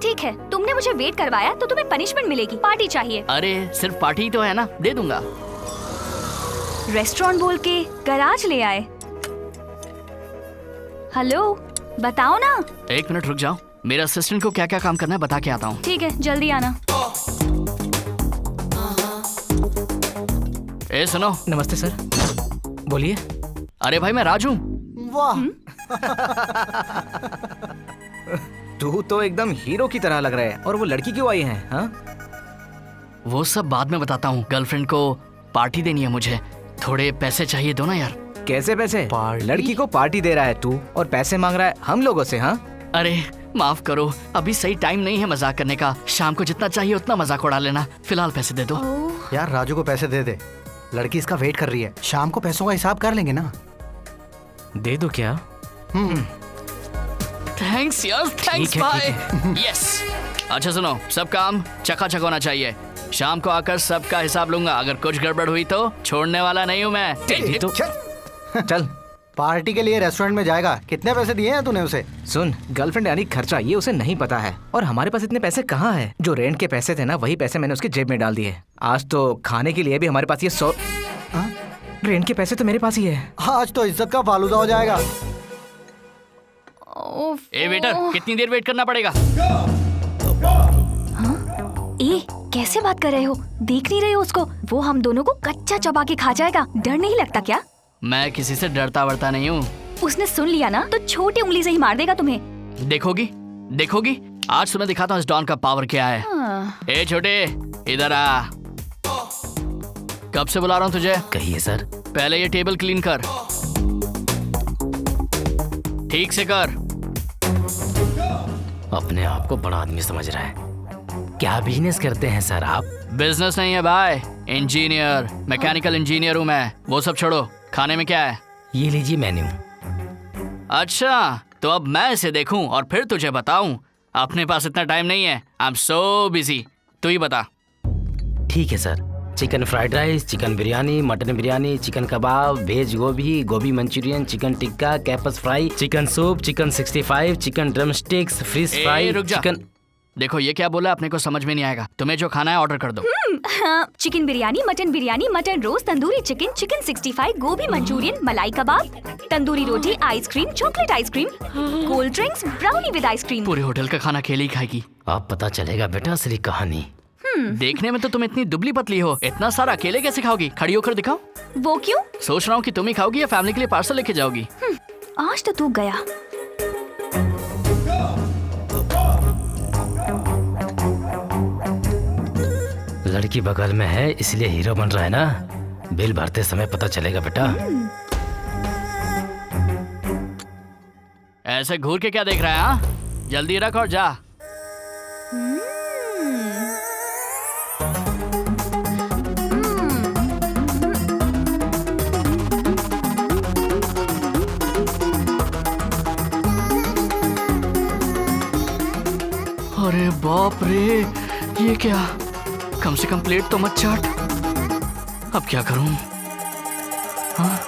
ठीक है, तुमने मुझे वेट करवाया तो तुम्हें पनिशमेंट मिलेगी। पार्टी चाहिए। अरे सिर्फ पार्टी ही तो है ना, दे दूंगा। रेस्टोरेंट बोल के गराज ले आए। हेलो, बताओ ना। 1 मिनट रुक जाओ, मेरे असिस्टेंट को क्या क्या काम करना है बता के आता हूँ। ठीक है, जल्दी आना। ए सुनो। नमस्ते सर। बोलिए। अरे भाई मैं राज हूँ। वाह तू तो एकदम हीरो की तरह लग रहा है। और वो लड़की क्यों आई है? हाँ? वो सब बाद में बताता हूँ। गर्लफ्रेंड को पार्टी देनी है मुझे, थोड़े पैसे चाहिए, दो ना यार। कैसे पैसे? लड़की को पार्टी दे रहा है तू और पैसे मांग रहा है हम लोगों से? हाँ? अरे माफ करो, अभी सही टाइम नहीं है मजाक करने का। शाम को जितना चाहिए उतना मजाक उड़ा लेना। फिलहाल पैसे दे दो। यार राजू को पैसे दे दे, लड़की इसका वेट कर रही है। शाम को पैसों का हिसाब कर लेंगे ना। दे दो क्या? थैंक्स यार, थैंक्स बाय। यस। अच्छा सुनो, सब काम चकाचक होना चाहिए। शाम को आकर सबका हिसाब लूंगा। अगर कुछ गड़बड़ हुई तो छोड़ने वाला नहीं हूँ मैं। तो चल पार्टी के लिए रेस्टोरेंट में जाएगा। कितने पैसे दिए हैं तूने उसे? सुन, गर्लफ्रेंड यानी खर्चा ये उसे नहीं पता है। और हमारे पास इतने पैसे कहाँ हैं? जो रेंट के पैसे थे ना वही पैसे मैंने उसकी जेब में डाल दिए। आज तो खाने के लिए भी हमारे पास ये 100 रेंट के पैसे तो मेरे पास ही है। आज तो इज्जत का फालूदा हो जाएगा। ए वेटर, कितनी देर वेट करना पड़ेगा? ए, कैसे बात कर रहे हो? देख नहीं रहे हो उसको? वो हम दोनों को कच्चा चबा के खा जाएगा। डर नहीं लगता क्या? मैं किसी से डरता वरता नहीं हूँ। उसने सुन लिया ना तो छोटी उंगली से ही मार देगा तुम्हें। देखोगी देखोगी, आज तुम्हें दिखाता हूँ इस डॉन का पावर क्या है। ए छोटे, इधर आ। कब से बुला रहा हूँ तुझे? कहिए सर। पहले ये टेबल क्लीन कर, ठीक से कर। अपने आप को बड़ा आदमी समझ रहा है। क्या बिजनेस करते हैं सर आप? बिजनेस नहीं है भाई, इंजीनियर, मैकेनिकल इंजीनियर हूँ मैं। वो सब छोड़ो, खाने में क्या है? ये लीजिए मेन्यू। अच्छा, तो अब मैं इसे देखूं और फिर तुझे बताऊं? अपने पास इतना टाइम नहीं है, आई एम सो बिजी। तू ही बता। ठीक है sir. Chicken fried rice, chicken biryani, mutton biryani, chicken kebab, veg गोभी, गोभी मंचूरियन, चिकन टिक्का, कैपस fry, chicken soup, chicken 65, chicken drumsticks, fish fry, रुक जा। चिकन। देखो ये क्या बोला, अपने को समझ में नहीं आएगा। तुम्हें जो खाना है ऑर्डर कर दो। हाँ, chicken biryani, mutton roast, tandoori chicken, chicken 65, गोभी Manchurian, malai kebab, tandoori roti, ice cream, chocolate ice cream, cold drinks, brownie with ice cream. पूरे होटल का खाना अकेले ही खाएगी। अब पता चलेगा बेटा असली कहानी। देखने में तो तुम इतनी दुबली पतली हो, इतना सारा अकेले कैसे खाओगी? खड़ी होकर दिखाओ। वो क्यों? सोच रहा हूँ कि तुम ही खाओगी या फैमिली के लिए पार्सल लेके जाओगी। आज तो तू गया। लड़की बगल में है इसलिए हीरो बन रहा है ना। बिल भरते समय पता चलेगा बेटा। ऐसे घूर के क्या देख रहा है? हाँ, जल्दी रख और जा। अरे बाप रे, ये क्या? कम से कम प्लेट तो मत चाट। अब क्या करूं? हाँ?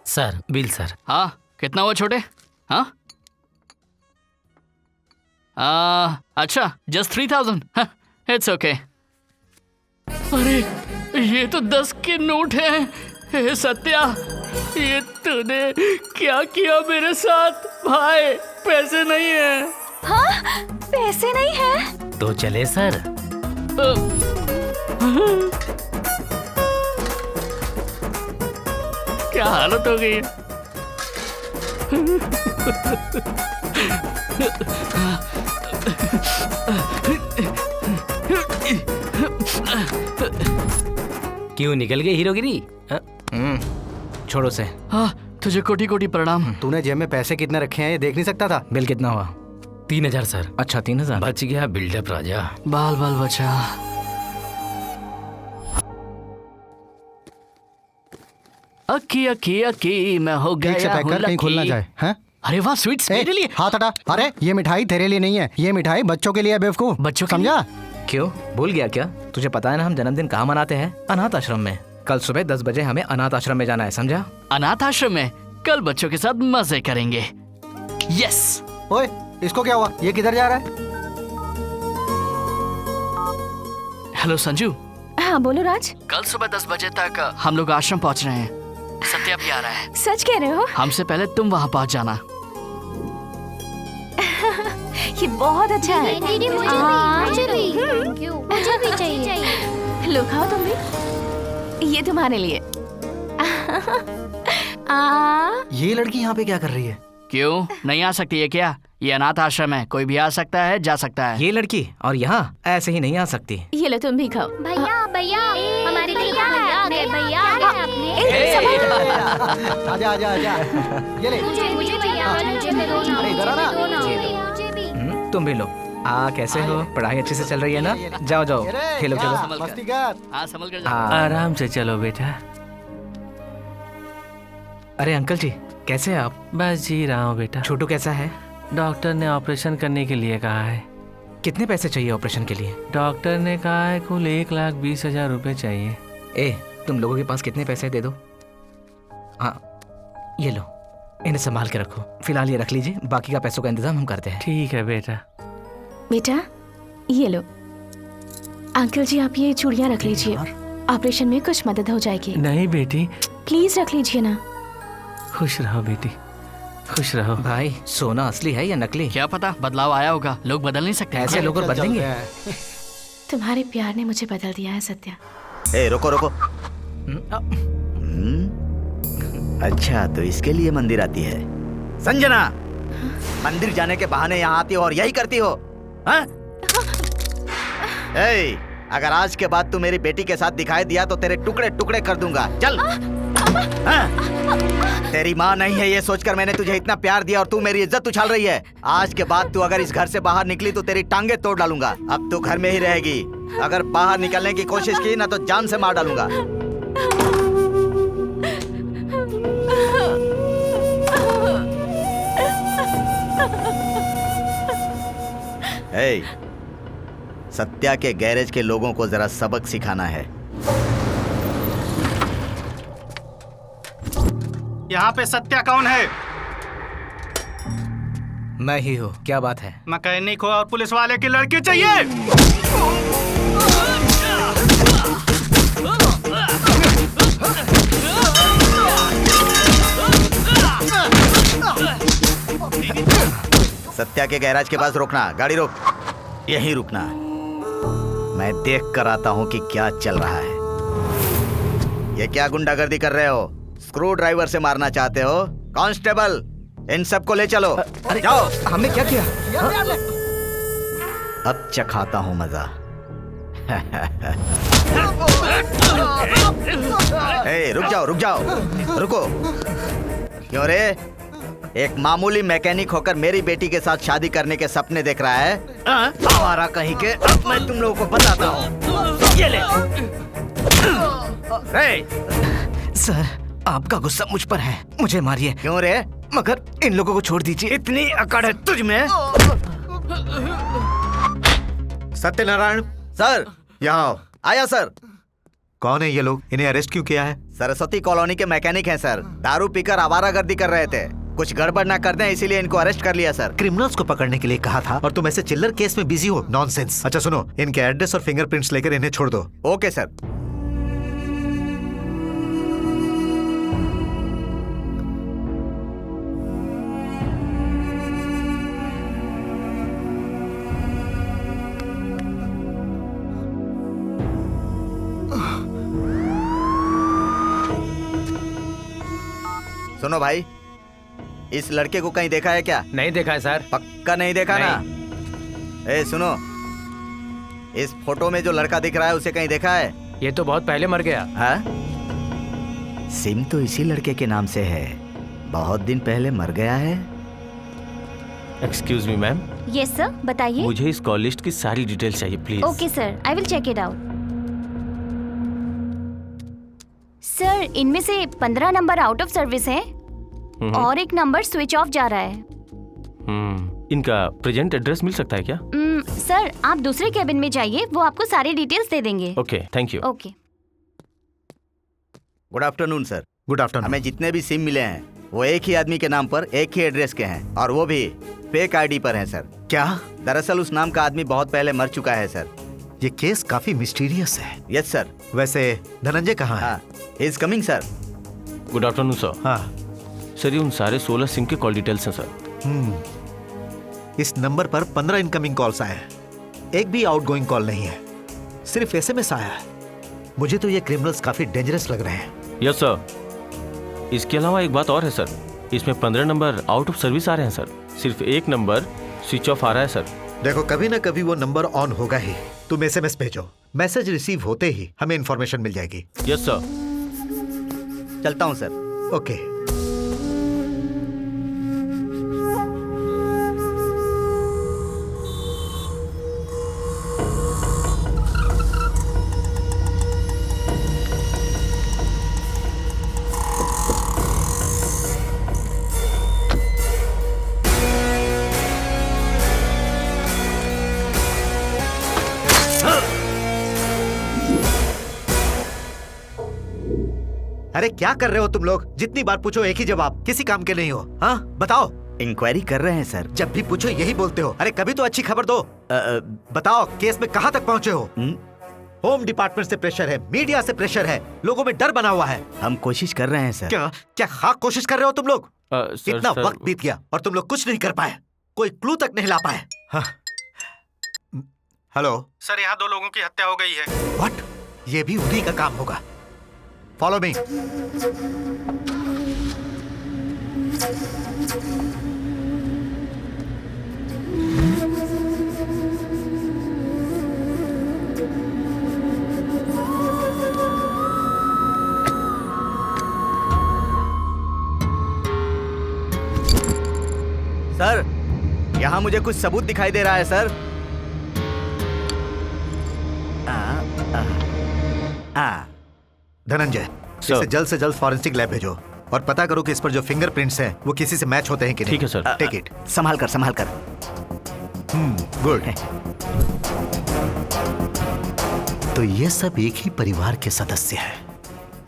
Sir bill sir. हाँ, कितना हुआ छोटे? हाँ? अच्छा, जस्ट 3000। It's okay. अरे ये तो 10 के नोट हैं। हे सत्या, ये तूने क्या किया मेरे साथ? भाई पैसे नहीं है। हाँ, पैसे नहीं है तो चले सर। क्या हालत हो गई? क्यों निकल गई हीरोगिरी? छोड़ो से। हाँ, तुझे कोटि कोटि प्रणाम। तूने जेब में पैसे कितने रखे हैं ये देख नहीं सकता था? बिल कितना हुआ? 3000 सर। अच्छा 3000। बच गया बिल्डअप राजा। बाल बाल बचा। अक्की अक्की अक्की मैं हो गया। ठीक से पैक कर, कहीं खुल ना जाए। हैं? अरे वाह, स्वीट्स मेरे लिए। हाथ हटा। अरे ये मिठाई तेरे लिए नहीं है, ये मिठाई बच्चों के लिए है बेवकूफ। बच्चों के समझा? क्यों भूल गया क्या? तुझे पता है ना हम जन्मदिन कहाँ मनाते हैं? अनाथ आश्रम में। कल सुबह 10 बजे हमें अनाथ आश्रम में जाना है, समझा? अनाथ आश्रम में? कल बच्चों के साथ मजे करेंगे। यस। ओए इसको क्या हुआ? ये किधर जा रहा है? हेलो संजू। हाँ बोलो राज। कल सुबह 10 बजे तक हम लोग आश्रम पहुंच रहे हैं। सत्या भी आ रहा है। सच कह रहे हो? हमसे पहले तुम वहाँ पहुंच जाना। ये बहुत अच्छा है। दीदी मुझे भी चाहिए। लो खाओ तुम भी। ये तुम्हारे लिए। ये लड़की यहाँ पे क्या कर रही है? क्यों नहीं आ सकती है क्या? ये अनाथ आश्रम है, कोई भी आ सकता है, जा सकता है। ये लड़की और यहाँ ऐसे ही नहीं आ सकती। ये लो तुम भी खाओ। भैया भैया हमारे लिए भैया भैया आजा आजा आजा। ये ले। मुझे भैया मुझे भी दो ना। अरे इधर आ ना। मुझे भी। तुम भी लो। कैसे हो? पढ़ाई अच्छे से चल रही है ना? जाओ जाओ खेलो चलो। मस्ती कर। हाँ संभल कर। आराम से चलो बेटा। अरे अंकल जी कैसे हैं आप? बस जी रहा हूँ बेटा। छोटू कैसा है? डॉक्टर ने ऑपरेशन करने के लिए कहा है। कितने पैसे चाहिए ऑपरेशन के लिए? डॉक्टर ने कहा है कुल 1,20,000 रुपए चाहिए। तुम लोगों के पास कितने पैसे दे दो? हाँ ये लो, इन्हें संभाल के रखो। फिलहाल ये रख लीजिए, बाकी का पैसों का इंतजाम हम करते हैं। ठीक है बेटा। बेटा ये लो। अंकल जी आप ये चूड़ियाँ रख लीजिए, ऑपरेशन में कुछ मदद हो जाएगी। नहीं बेटी। प्लीज रख लीजिए ना। खुश रहो बेटी, खुश रहो। भाई सोना असली है या नकली? क्या पता, बदलाव आया होगा। लोग बदल नहीं सकते। ऐसे लोग बदलेंगे? तुम्हारे प्यार ने मुझे बदल दिया है सत्या। ए रुको रुको। अच्छा तो इसके लिए मंदिर आती है संजना? मंदिर जाने के बहाने यहाँ आती हो और यही करती हो? हाँ? ए, अगर आज के बाद तू मेरी बेटी के साथ दिखाई दिया तो तेरे टुकड़े टुकड़े कर दूंगा। चल। तेरी माँ नहीं है ये सोचकर मैंने तुझे इतना प्यार दिया और तू मेरी इज्जत उछाल रही है। आज के बाद तू अगर इस घर से बाहर निकली तो तेरी टांगे तोड़ डालूंगा। अब तू घर में ही रहेगी। अगर बाहर निकलने की कोशिश की ना तो जान से मार डालूंगा। सत्या के गैरेज के लोगों को जरा सबक सिखाना है। यहाँ पे सत्या कौन है? मैं ही हूँ। क्या बात है? मैकेनिक हो और पुलिस वाले की लड़की चाहिए। सत्या के गैराज के पास रोकना। गाड़ी रोक। यहीं रुकना। मैं देख कर आता हूँ कि क्या चल रहा है। ये क्या गुंडागर्दी कर रहे हो? स्क्रू ड्राइवर से मारना चाहते हो? कांस्टेबल, इन सबको ले चलो। जाओ। हमने क्या किया? अब चखाता हूँ मजा। रुक जाओ, रुक जाओ, रुको। क्यों रे? एक मामूली मैकेनिक होकर मेरी बेटी के साथ शादी करने के सपने देख रहा है? हमारा कहीं के। अब मैं तुम लोगों को बताता हूँ। ये ले। सर, आपका गुस्सा मुझ पर है। मुझे मारिए। क्यों रे? मगर इन लोगों को छोड़ दीजिए। इतनी अकड़ है तुझ में? सत्यनारायण सर, यहाँ आया सर। कौन है ये लोग? इन्हें अरेस्ट क्यों किया है? सरस्वती कॉलोनी के मैकेनिक हैं सर। दारू पीकर आवारागर्दी कर रहे थे। कुछ गड़बड़ ना कर दें इसीलिए इनको अरेस्ट कर लिया सर। क्रिमिनल्स को पकड़ने के लिए कहा था और तुम ऐसे चिल्लर केस में बिजी हो। नॉनसेंस। अच्छा सुनो, इनके एड्रेस और फिंगरप्रिंट्स लेकर इन्हें छोड़ दो। Okay sir. सुनो भाई, इस लड़के को कहीं देखा है क्या? नहीं देखा है सर। पक्का नहीं देखा ना? सुनो, इस फोटो में जो लड़का दिख रहा है उसे कहीं देखा है? ये तो बहुत पहले मर गया। हाँ? सिम तो इसी लड़के के नाम से है। बहुत दिन पहले मर गया है। Excuse me ma'am. Yes sir, बताइए। मुझे इस कॉल लिस्ट की सारी डिटेल चाहिए please. Okay sir, I will check it out. Sir, इनमें से 15 नंबर आउट ऑफ सर्विस हैं और एक नंबर स्विच ऑफ जा रहा है। इनका प्रेजेंट एड्रेस मिल सकता है क्या? सर, आप दूसरे कैबिन में जाइए, वो आपको सारी डिटेल्स दे देंगे। Okay, thank you. Okay. Good afternoon sir. Good afternoon. हमें जितने भी सिम मिले हैं वो एक ही आदमी के नाम पर एक ही एड्रेस के हैं और वो भी फेक आईडी पर हैं सर। क्या? दरअसल उस नाम का आदमी बहुत पहले मर चुका है सर। ये केस काफी मिस्टीरियस है। Yes sir. वैसे धनंजय कहाँ है? He is coming sir. Good afternoon sir. हाँ सर, ये उन सारे 16 सिम के कॉल डिटेल्स हैं सर। इस नंबर पर 15 इनकमिंग कॉल्स आए हैं। एक भी आउटगोइंग कॉल नहीं है, सिर्फ एसएमएस आया है। मुझे तो ये क्रिमिनल्स काफी डेंजरस लग रहे हैं। Yes sir. इसके अलावा एक बात और है सर, इसमें 15 नंबर आउट ऑफ सर्विस आ रहे हैं सर। सिर्फ एक नंबर स्विच ऑफ आ रहा है सर। देखो, कभी ना कभी वो नंबर ऑन होगा ही। तुम एसएमएस भेजो, मैसेज रिसीव होते ही हमें इंफॉर्मेशन मिल जाएगी। Yes sir. चलता हूँ सर। ओके। अरे क्या कर रहे हो तुम लोग? जितनी बार पूछो एक ही जवाब, किसी काम के नहीं हो। हाँ बताओ। इंक्वायरी कर रहे हैं सर। जब भी पूछो यही बोलते हो। अरे कभी तो अच्छी खबर दो। बताओ, केस में कहाँ तक पहुँचे हो? होम डिपार्टमेंट से प्रेशर है, मीडिया से प्रेशर है, लोगों में डर बना हुआ है। हम कोशिश कर रहे हैं सर। क्या क्या खाक कोशिश कर रहे हो तुम लोग? इतना सर, वक्त बीत गया और तुम लोग कुछ नहीं कर पाए, कोई क्लू तक नहीं ला पाए। हाँ। हेलो सर, यहाँ 2 लोगों की हत्या हो गई है। व्हाट? ये भी उन्हीं का काम होगा। Follow me. सर, यहाँ मुझे कुछ सबूत दिखाई दे रहा है सर। धनंजय, इसे जल्द से जल्द फॉरेंसिक लैब भेजो और पता करो कि इस पर जो फिंगरप्रिंट्स हैं वो किसी से मैच होते हैं कि नहीं। ठीक है सर। Take it. संभाल कर। गुड। तो ये सब एक ही परिवार के सदस्य हैं,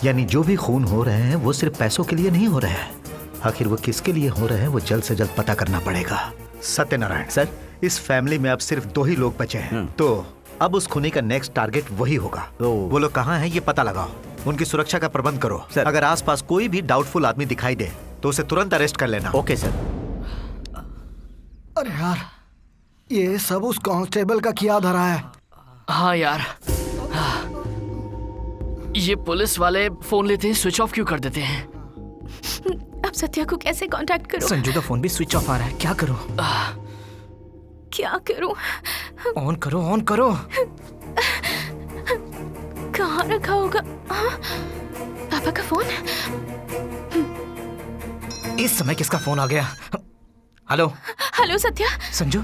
यानी जो भी खून हो रहे हैं वो सिर्फ पैसों के लिए नहीं हो रहे हैं। आखिर वो किसके लिए हो रहे हैं वो जल्द से जल्द पता करना पड़ेगा। सत्यनारायण सर, इस फैमिली में अब सिर्फ 2 ही लोग बचे हैं, तो अब उस खूनी का नेक्स्ट टारगेट वही होगा। वो लोग कहाँ हैं ये पता लगाओ, उनकी सुरक्षा का प्रबंध करो। अगर आसपास कोई भी डाउटफुल आदमी दिखाई दे तो उसे तुरंत अरेस्ट कर लेना। Okay sir. अरे यार, ये सब उस कांस्टेबल का किया धरा है। हाँ यार, ये पुलिस वाले फोन लेते हैं, स्विच ऑफ क्यों कर देते हैं? अब सत्या को कैसे कांटेक्ट करूं? संजू का फोन भी स्विच ऑफ आ रहा है, क्या करूं? क्या करूं? ऑन करो। कहाँ रखा होगा? पापा का फोन? इस समय किसका फोन आ गया? हेलो सत्या। संजू,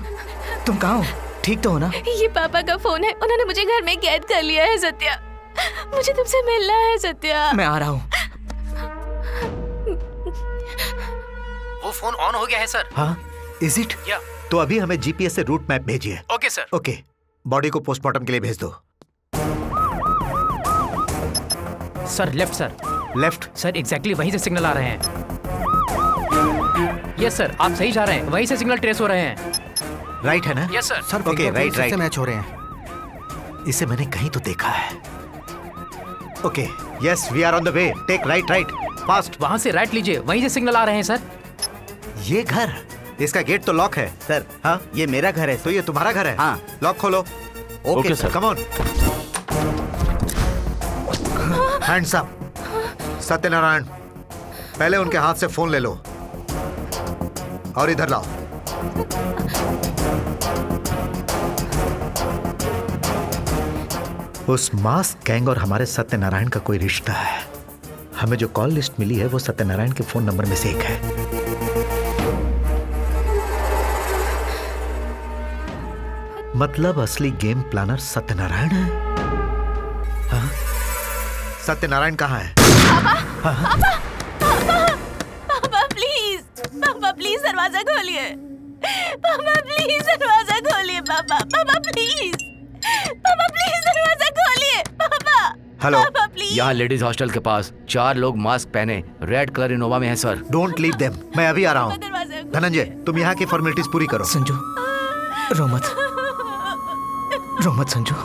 तुम कहाँ हो? ठीक तो हो ना? ये पापा का फोन है, उन्होंने मुझे घर में कैद कर लिया है सत्या। मुझे तुमसे मिलना है सत्या। मैं आ रहा हूँ। वो फोन ऑन हो गया है सर। हाँ, इज इट? तो अभी हमें जीपीएस से रूट मैप भेजिए। Okay sir. ओके, बॉडी को पोस्टमार्टम के लिए भेज दो। Sir left sir. Left sir, exactly वहीं से सिग्नल आ रहे हैं। यस सर, आप सही जा रहे हैं, वहीं से सिग्नल ट्रेस हो रहे हैं। राइट है ना? Yes sir. Sir okay, right match हो रहे हैं। इसे मैंने कहीं तो देखा है। Okay, yes, we are on the way. Take right fast. वहाँ से राइट लीजिए, वहीं से सिग्नल आ रहे हैं सर। ये घर, इसका गेट तो लॉक है सर। हाँ, ये मेरा घर है। तो ये तुम्हारा घर है? हाँ। लॉक खोलो। Okay sir. Come on. Hands up. Satyanarayan, पहले उनके हाथ से फोन ले लो और इधर लाओ। उस मास्क गैंग और हमारे सत्यनारायण का कोई रिश्ता है। हमें जो कॉल लिस्ट मिली है वो सत्यनारायण के फोन नंबर में से एक है। मतलब असली गेम प्लानर सत्यनारायण है। हाँ? सत्यनारायण कहाँ है? पापा प्लीज दरवाजा खोलिए। पापा प्लीज दरवाजा खोलिए। पापा प्लीज दरवाजा खोलिए। पापा। हेलो, यहाँ लेडीज हॉस्टल के पास 4 लोग मास्क पहने रेड कलर इनोवा में है सर। डोंट लीव देम, मैं अभी आ रहा हूँ। धनंजय, तुम यहाँ की फॉर्मेलिटीज पूरी करो। संजू, रो मत संजू।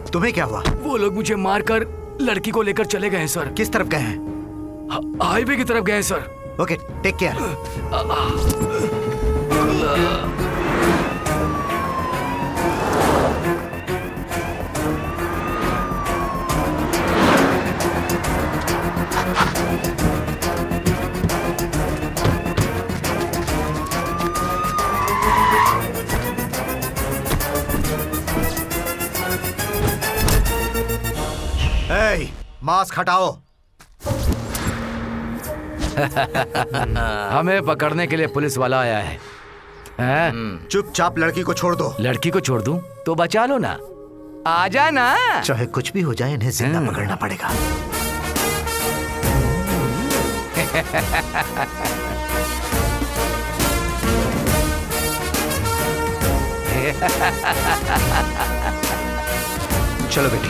तुम्हें क्या हुआ? वो लोग मुझे मारकर लड़की को लेकर चले गए हैं सर। किस तरफ गए हैं? हाईवे की तरफ गए हैं sir. Okay, take care. Mask हटाओ। हमें पकड़ने के लिए पुलिस वाला आया है। चुपचाप लड़की को छोड़ दो। लड़की को छोड़ दूं तो बचा लो ना, आ जा ना। चाहे कुछ भी हो जाए, इन्हें जिंदा पकड़ना पड़ेगा। चलो बेटी।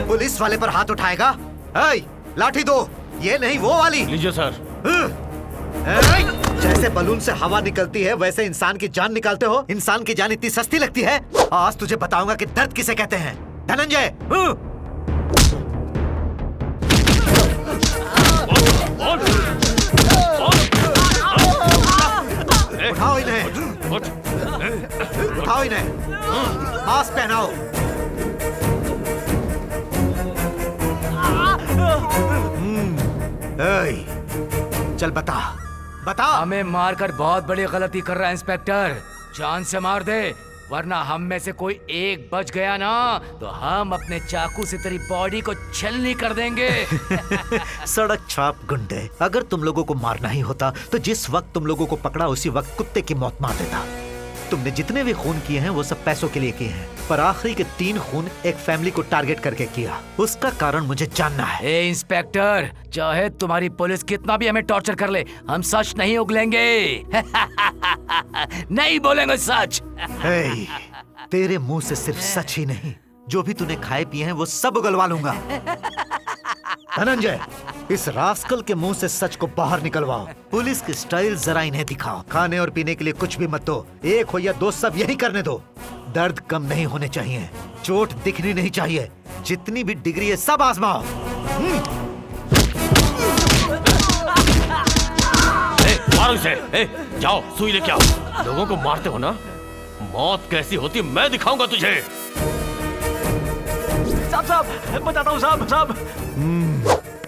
पुलिस वाले पर हाथ उठाएगा? लाठी दो, ये नहीं वो वाली। लीजिए सर। जैसे बलून से हवा निकलती है वैसे इंसान की जान निकालते हो। इंसान की जान इतनी सस्ती लगती है? आज तुझे बताऊंगा कि दर्द किसे कहते हैं। धनंजय, उठाओ इन्हें, उठाओ इन्हें, मास्क पहनाओ। चल बता, बता। हमें मारकर बहुत बड़ी गलती कर रहा है इंस्पेक्टर। जान से मार दे, वरना हम में से कोई एक बच गया ना तो हम अपने चाकू से तेरी बॉडी को छलनी कर देंगे। सड़क छाप गुंडे, अगर तुम लोगों को मारना ही होता तो जिस वक्त तुम लोगों को पकड़ा उसी वक्त कुत्ते की मौत मार देता। तुमने जितने भी खून किए हैं वो सब पैसों के लिए किए हैं, पर आखिरी के 3 खून एक फैमिली को टारगेट करके किया। उसका कारण मुझे जानना है। ए इंस्पेक्टर, चाहे तुम्हारी पुलिस कितना भी हमें टॉर्चर कर ले, हम सच नहीं उगलेंगे। नहीं बोलेंगे सच। तेरे मुंह से सिर्फ सच ही नहीं, जो भी तूने खाए पिए हैं वो सब उगलवा लूंगा। धनंजय, इस रास्कल के मुंह से सच को बाहर निकलवाओ। पुलिस की स्टाइल जरा इन्हें दिखाओ। खाने और पीने के लिए कुछ भी मत दो, 1 हो या 2 सब यही करने दो। दर्द कम नहीं होने चाहिए, चोट दिखनी नहीं चाहिए। जितनी भी डिग्री है सब आजमाओ। मारो इसे। जाओ सुई लेके आओ। लोगों को मारते हो ना, मौत कैसी होती है मैं दिखाऊंगा तुझे। साहब बताता हूँ साहब।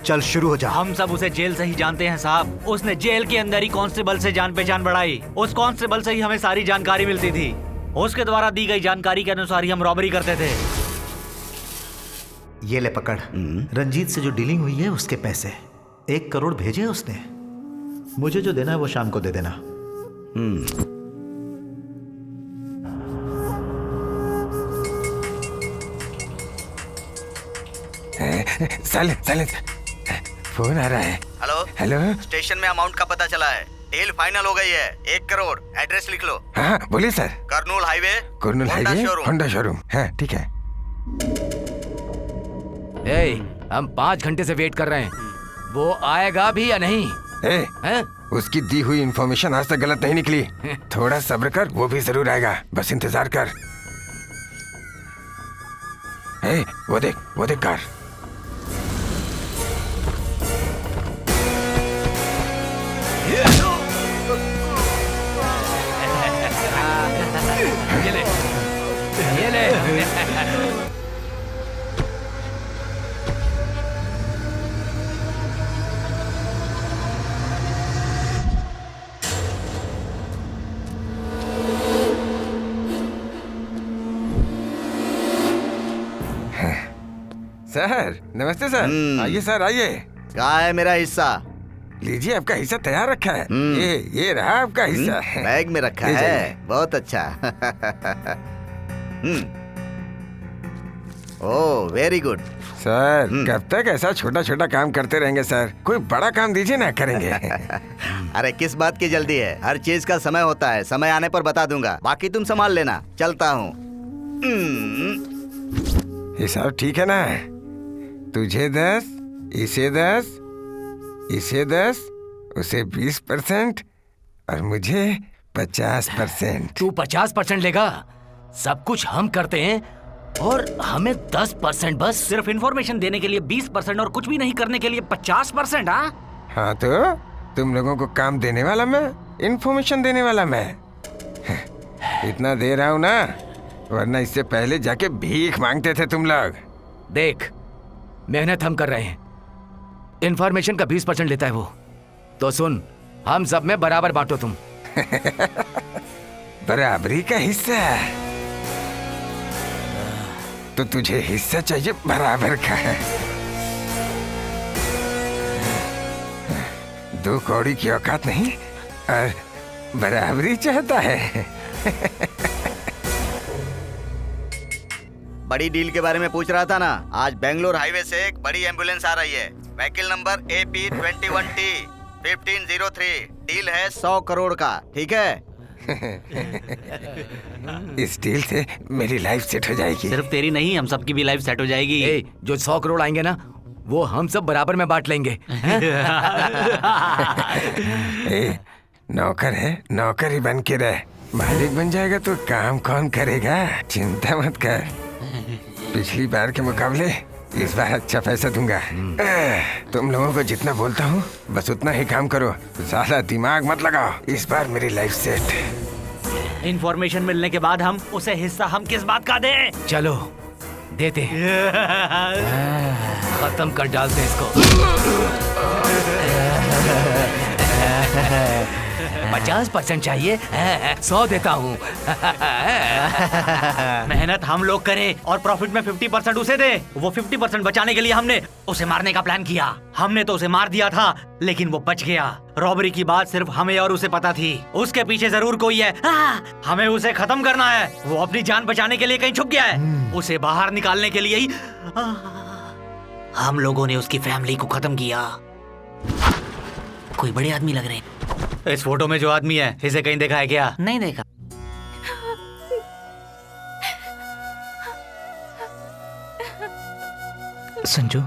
चल शुरू हो जा। हम सब उसे जेल से ही जानते हैं साहब। उसने जेल के अंदर ही कांस्टेबल से जान पहचान बढ़ाई। उस कांस्टेबल से ही हमें सारी जानकारी मिलती थी। उसके द्वारा दी गई जानकारी के अनुसार ही हम रॉबरी करते थे। ये ले पकड़। रंजीत से जो डीलिंग हुई है उसके पैसे 1 करोड़ भेजे हैं उसने। मुझे जो देना है वो शाम को दे देना। साइलेंस, फोन आ रहा है। हेलो हेलो, स्टेशन में अमाउंट का पता चला है। डील फाइनल हो गई है, 1 करोड़। एड्रेस लिख लो। हाँ बोलिए sir. Kurnool highway, Honda showroom. हाँ ठीक है। हम 5 घंटे से वेट कर रहे हैं, वो आएगा भी या नहीं? उसकी दी हुई इंफॉर्मेशन आज तक गलत नहीं निकली। थोड़ा सब्र कर, वो भी जरूर आएगा, बस इंतजार कर। वो देख कार। ये ले। सर नमस्ते सर। आइए सर आइए। कहाँ है मेरा हिस्सा? लीजिए, आपका हिस्सा तैयार रखा है। ये रहा आपका हिस्सा। बैग में रखा है, बहुत अच्छा। Oh very good. सर कब तक ऐसा छोटा छोटा काम करते रहेंगे सर? कोई बड़ा काम दीजिए ना, करेंगे। अरे किस बात की जल्दी है? हर चीज का समय होता है, समय आने पर बता दूंगा। बाकी तुम संभाल लेना, चलता हूँ। हिसाब ठीक है ना? तुझे 10, इसे 10, इसे 10, उसे 20% और मुझे 50%। तू 50% लेगा? सब कुछ हम करते हैं और हमें 10% बस। सिर्फ इंफॉर्मेशन देने के लिए 20% और कुछ भी नहीं करने के लिए 50%। हाँ तो तुम लोगों को काम देने वाला मैं, इंफॉर्मेशन देने वाला मैं। इतना दे रहा हूँ ना, वरना इससे पहले जाके भीख मांगते थे तुम लोग। देख, मेहनत हम कर रहे हैं, इंफॉर्मेशन का 20% लेता है वो। तो सुन, हम सब में बराबर बांटो तुम। बराबरी का हिस्सा? तो तुझे हिस्सा चाहिए बराबर का। 2 कौड़ी की औकात नहीं और बराबरी चाहता है। बड़ी डील के बारे में पूछ रहा था ना। आज बेंगलोर हाईवे से एक बड़ी एम्बुलेंस आ रही है, व्हीकल नंबर AP21T 1503। डील है 100 करोड़ का, ठीक है? इस डील से मेरी लाइफ सेट हो जाएगी। सिर्फ तेरी नहीं, हम सबकी भी लाइफ सेट हो जाएगी। जो 100 करोड़ आएंगे ना, वो हम सब बराबर में बांट लेंगे। नौकर है, नौकर ही बन के रह। मालिक बन जाएगा तो काम कौन करेगा, चिंता मत कर। पिछली बार के मुकाबले इस बार अच्छा पैसा दूंगा। तुम लोगों को जितना बोलता हूँ बस उतना ही काम करो, ज्यादा दिमाग मत लगाओ। इस बार मेरी लाइफ सेट। इंफॉर्मेशन मिलने के बाद हम उसे हिस्सा हम किस बात का दें? चलो देते हैं। खत्म कर डालते हैं इसको। 50% चाहिए, 100 देता हूँ। मेहनत हम लोग करें और प्रॉफिट में 50% उसे दे। वो 50% बचाने के लिए हमने उसे मारने का प्लान किया। हमने तो उसे मार दिया था लेकिन वो बच गया। रॉबरी की बात सिर्फ हमें और उसे पता थी। उसके पीछे जरूर कोई है। हमें उसे खत्म करना है। वो अपनी जान बचाने के लिए कहीं छुप गया है। उसे बाहर निकालने के लिए ही हम लोगों ने उसकी फैमिली को खत्म किया। कोई बड़े आदमी लग रहे हैं। इस फोटो में जो आदमी है इसे कहीं देखा है क्या? नहीं देखा। संजू,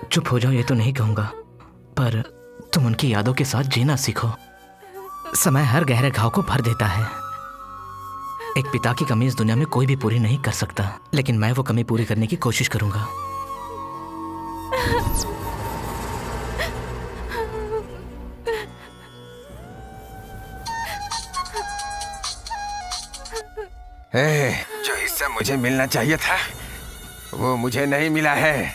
चुप हो जाओ ये तो नहीं कहूंगा, पर तुम उनकी यादों के साथ जीना सीखो। समय हर गहरे घाव को भर देता है। एक पिता की कमी इस दुनिया में कोई भी पूरी नहीं कर सकता, लेकिन मैं वो कमी पूरी करने की कोशिश करूंगा। जो हिस्सा मुझे मिलना चाहिए था वो मुझे नहीं मिला है।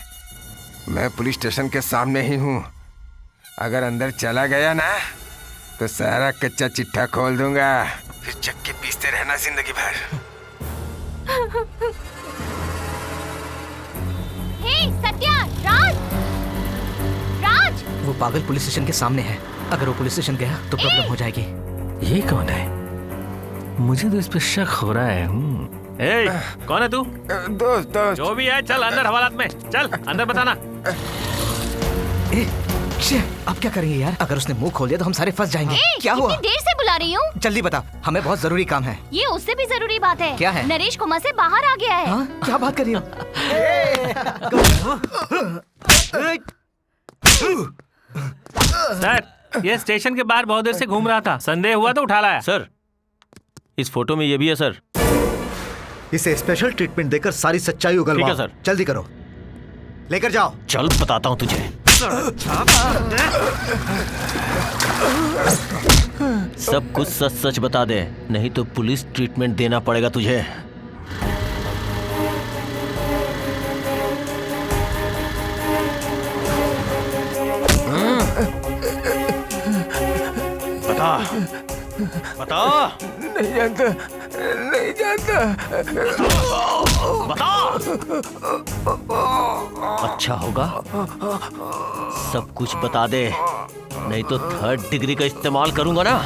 मैं पुलिस स्टेशन के सामने ही हूँ। अगर अंदर चला गया ना तो सारा कच्चा चिट्ठा खोल दूंगा, फिर चक्के पीसते रहना जिंदगी भर। हे सत्या, राज, राज। वो पागल पुलिस स्टेशन के सामने है। अगर वो पुलिस स्टेशन गया तो प्रॉब्लम हो जाएगी। ये कौन है? मुझे तो इस पे शक हो रहा है। कौन है तू? दोस्त। जो भी है चल अंदर हवालात में। चल अंदर बताना। अब क्या करेंगे यार? अगर उसने मुंह खोल दिया तो हम सारे फंस जाएंगे। क्या हुआ? इतनी देर से बुला रही हूँ। जल्दी बता, हमें बहुत जरूरी काम है। ये उससे भी जरूरी बात है। क्या है? नरेश कोमा से बाहर आ गया है। हाँ? क्या बात कर रही हो? सर, ये स्टेशन के बाहर बहुत देर से घूम रहा था। संदेह हुआ तो उठा लाया। सर, इस फोटो में ये भी है सर। इसे स्पेशल ट्रीटमेंट देकर सारी सच्चाई उगलवाओ। ठीक है सर। जल्दी करो, लेकर जाओ। चल बताता हूँ तुझे। सब कुछ सच सच बता दे, नहीं तो पुलिस ट्रीटमेंट देना पड़ेगा तुझे। बता बता। नहीं जानता, नहीं जानता। बता। अच्छा होगा सब कुछ बता दे, नहीं तो 3rd डिग्री का इस्तेमाल करूंगा ना।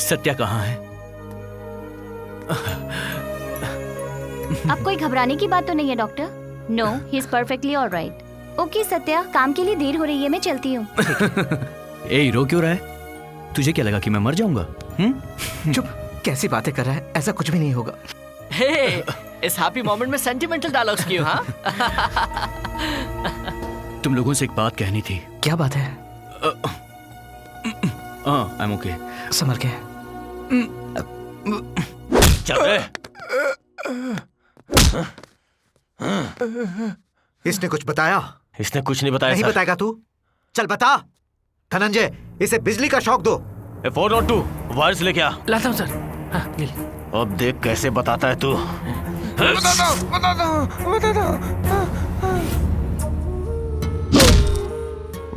सत्या कहाँ है? अब कोई घबराने की बात तो नहीं है doctor. No, he is perfectly alright. Okay Satya, काम के लिए देर हो रही है, मैं चलती हूँ। ए, रो क्यों रहा है? तुझे क्या लगा कि मैं मर जाऊंगा? चुप, कैसी बातें कर रहा है? ऐसा कुछ भी नहीं होगा। हे, इस हैप्पी मोमेंट में सेंटिमेंटल डायलॉग्स क्यों? हाँ? तुम लोगों से एक बात कहनी थी। क्या बात है? I am okay. संभल के। चल। इसने कुछ बताया? इसने कुछ नहीं बताया। नहीं बताएगा तू? चल बता। धनंजय, इसे बिजली का शॉक दो। 402 वायर्स लेके आ। लाता हूँ सर। हाँ, अब देख कैसे बताता है तू। बता दो।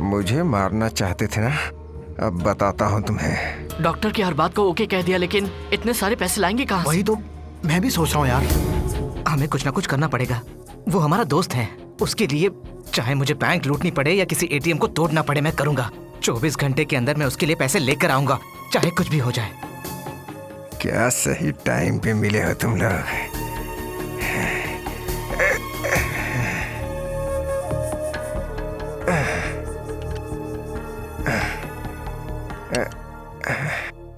मुझे मारना चाहते थे ना, अब बताता हूँ तुम्हें। डॉक्टर की हर बात को ओके कह दिया, लेकिन इतने सारे पैसे लाएंगे कहाँ से? वही तो मैं भी सोच रहा हूँ यार। हमें कुछ ना कुछ करना पड़ेगा। वो हमारा दोस्त है, उसके लिए चाहे मुझे बैंक लूटनी पड़े या किसी एटीएम को तोड़ना पड़े, मैं करूंगा। 24 घंटे के अंदर मैं उसके लिए पैसे लेकर आऊंगा, चाहे कुछ भी हो जाए। क्या सही टाइम पे मिले हो तुम लोग।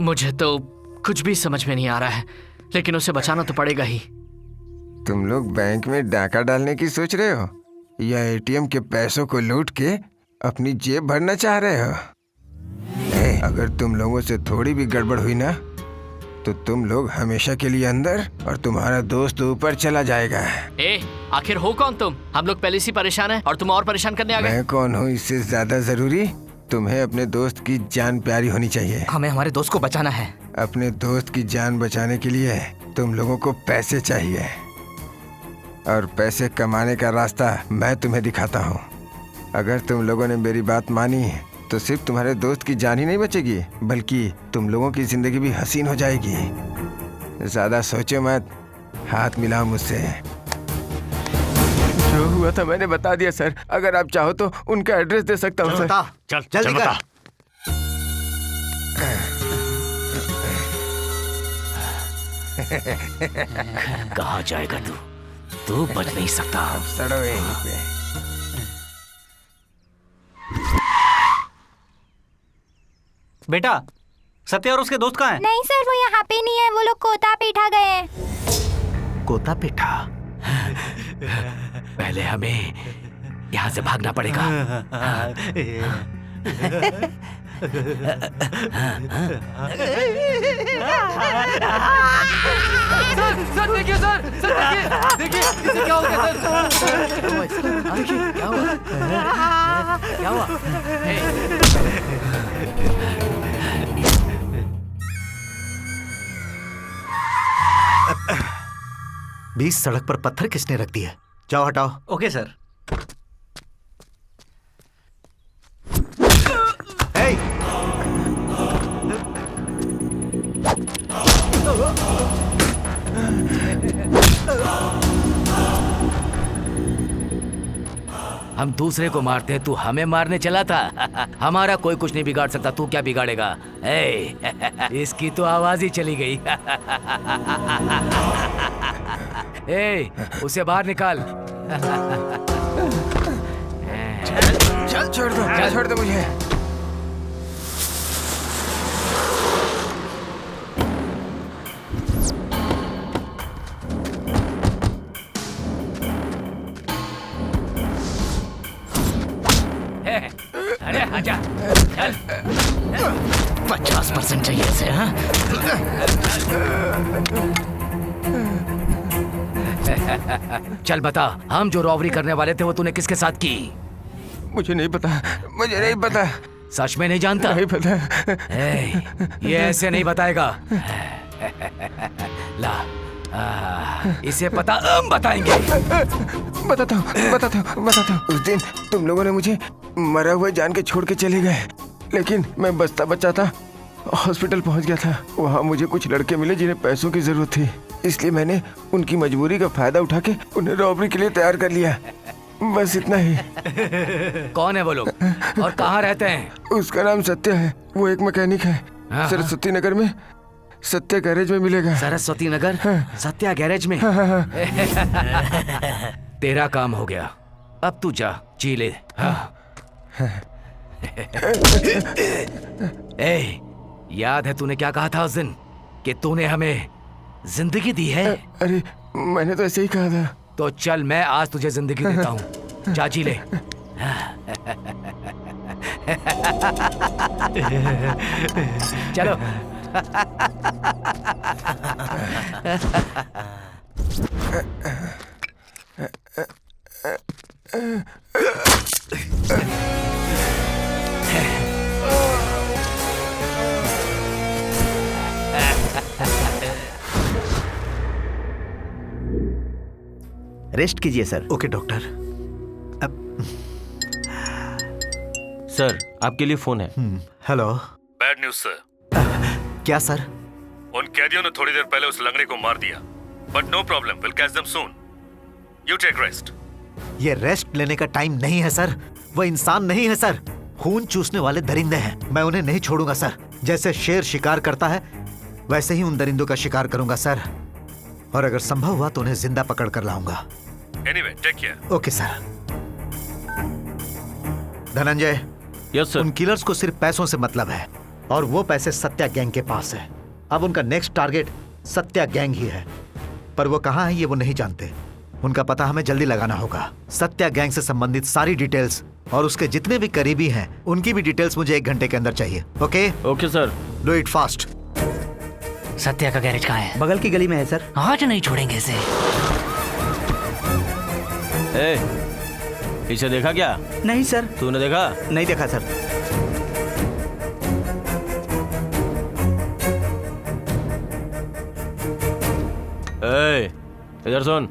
मुझे तो कुछ भी समझ में नहीं आ रहा है, लेकिन उसे बचाना तो पड़ेगा ही। तुम लोग बैंक में डाका डालने की सोच रहे हो या एटीएम के पैसों को लूट के अपनी जेब भरना चाह रहे हो? अगर तुम लोगों से थोड़ी भी गड़बड़ हुई ना तो तुम लोग हमेशा के लिए अंदर और तुम्हारा दोस्त ऊपर चला जाएगा। आखिर हो कौन तुम? हम लोग पहले से परेशान हैं और तुम और परेशान करने आ गए। मैं कौन हूँ इससे ज्यादा जरूरी तुम्हें अपने दोस्त की जान प्यारी होनी चाहिए। हमें हमारे दोस्त को बचाना है। अपने दोस्त की जान बचाने के लिए तुम लोगों को पैसे चाहिए और पैसे कमाने का रास्ता मैं तुम्हें दिखाता हूँ। अगर तुम लोगों ने मेरी बात मानी तो सिर्फ तुम्हारे दोस्त की जान ही नहीं बचेगी बल्कि तुम लोगों की जिंदगी भी हसीन हो जाएगी। ज्यादा सोचो मत, हाथ मिलाओ मुझसे। जो हुआ था मैंने बता दिया सर। अगर आप चाहो तो उनका एड्रेस दे सकता हूँ सर। चल जल्दी बता। कहाँ जाएगा तू बच नहीं सकता। सड़ो यहीं पे। बेटा, सत्य और उसके दोस्त कहाँ हैं? नहीं सर, वो यहाँ पे नहीं है। वो लोग कोता पीठा गए हैं। कोता पीठा? पहले हमें यहाँ से भागना पड़ेगा। सर देखिए, सर देखिए इसे क्या हो गया सर? देखिए क्या हुआ? क्या हुआ? बीच सड़क पर पत्थर किसने रख दिए? जाओ हटाओ। Okay sir. हम दूसरे को मारते हैं, तू हमें मारने चला था। हमारा कोई कुछ नहीं बिगाड़ सकता, तू क्या बिगाड़ेगा? इसकी तो आवाज ही चली गई। उसे बाहर निकाल। चल छोड़ दो मुझे। अरे आजा, चल। 50% चाहिए इसे, हाँ? चल बता, हम जो रॉबरी करने वाले थे वो तूने किसके साथ की? मुझे नहीं पता। सच में नहीं जानता? नहीं पता। ये ऐसे नहीं बताएगा। ला, इसे पता, बताएंगे। बताता हूँ। उस दिन तुम लोगों ने मुझे मरा हुआ जान के छोड़ के चले गए, लेकिन मैं बचता बचाता हॉस्पिटल पहुंच गया था। वहाँ मुझे कुछ लड़के मिले जिन्हें पैसों की जरूरत थी, इसलिए मैंने उनकी मजबूरी का फायदा उठा के उन्हें रॉबरी के लिए तैयार कर लिया। बस इतना ही। कौन है वो लोग और कहाँ रहते हैं? उसका नाम सत्य है, वो एक मैकेनिक है। सरस्वती नगर में सत्या गैरेज में मिलेगा। सरस्वती नगर? हाँ। सत्या गैरेज में? हाँ। तेरा काम हो गया, अब तू जा, जी ले। हाँ। याद है तूने क्या कहा था उस दिन कि तूने हमें जिंदगी दी है? अरे मैंने तो ऐसे ही कहा था। तो चल, मैं आज तुझे जिंदगी देता हूँ, जा जी ले। चलो। रेस्ट कीजिए सर। Okay doctor. सर आपके लिए फोन है। हेलो। Bad news sir. क्या सर? उन कैदियों ने थोड़ी देर पहले उस लंगड़े को मार दिया, but no problem, will catch them soon. You take rest. ये रेस्ट लेने का टाइम नहीं है सर। वो इंसान नहीं है सर, खून चूसने वाले दरिंदे हैं। मैं उन्हें नहीं छोड़ूंगा सर। जैसे शेर शिकार करता है वैसे ही उन दरिंदों का शिकार करूंगा सर, और अगर संभव हुआ तो उन्हें जिंदा पकड़ कर लाऊंगा। Anyway, take care. Okay sir. Dhananjay, yes sir. उन किलर्स को सिर्फ पैसों से मतलब है, और वो पैसे सत्या गैंग के पास है। अब उनका नेक्स्ट टारगेट सत्या गैंग ही है, पर वो कहाँ है ये वो नहीं जानते। उनका पता हमें जल्दी लगाना होगा। सत्या गैंग से संबंधित सारी डिटेल्स और उसके जितने भी करीबी हैं उनकी भी डिटेल्स मुझे 1 घंटे के अंदर चाहिए। Okay? Okay sir. Do it fast. Satya का गैरेज कहाँ है? बगल की गली में है सर। आज नहीं छोड़ेंगे इसे। इसे देखा क्या? नहीं सर। तूने देखा? नहीं देखा सर। इधर सुन,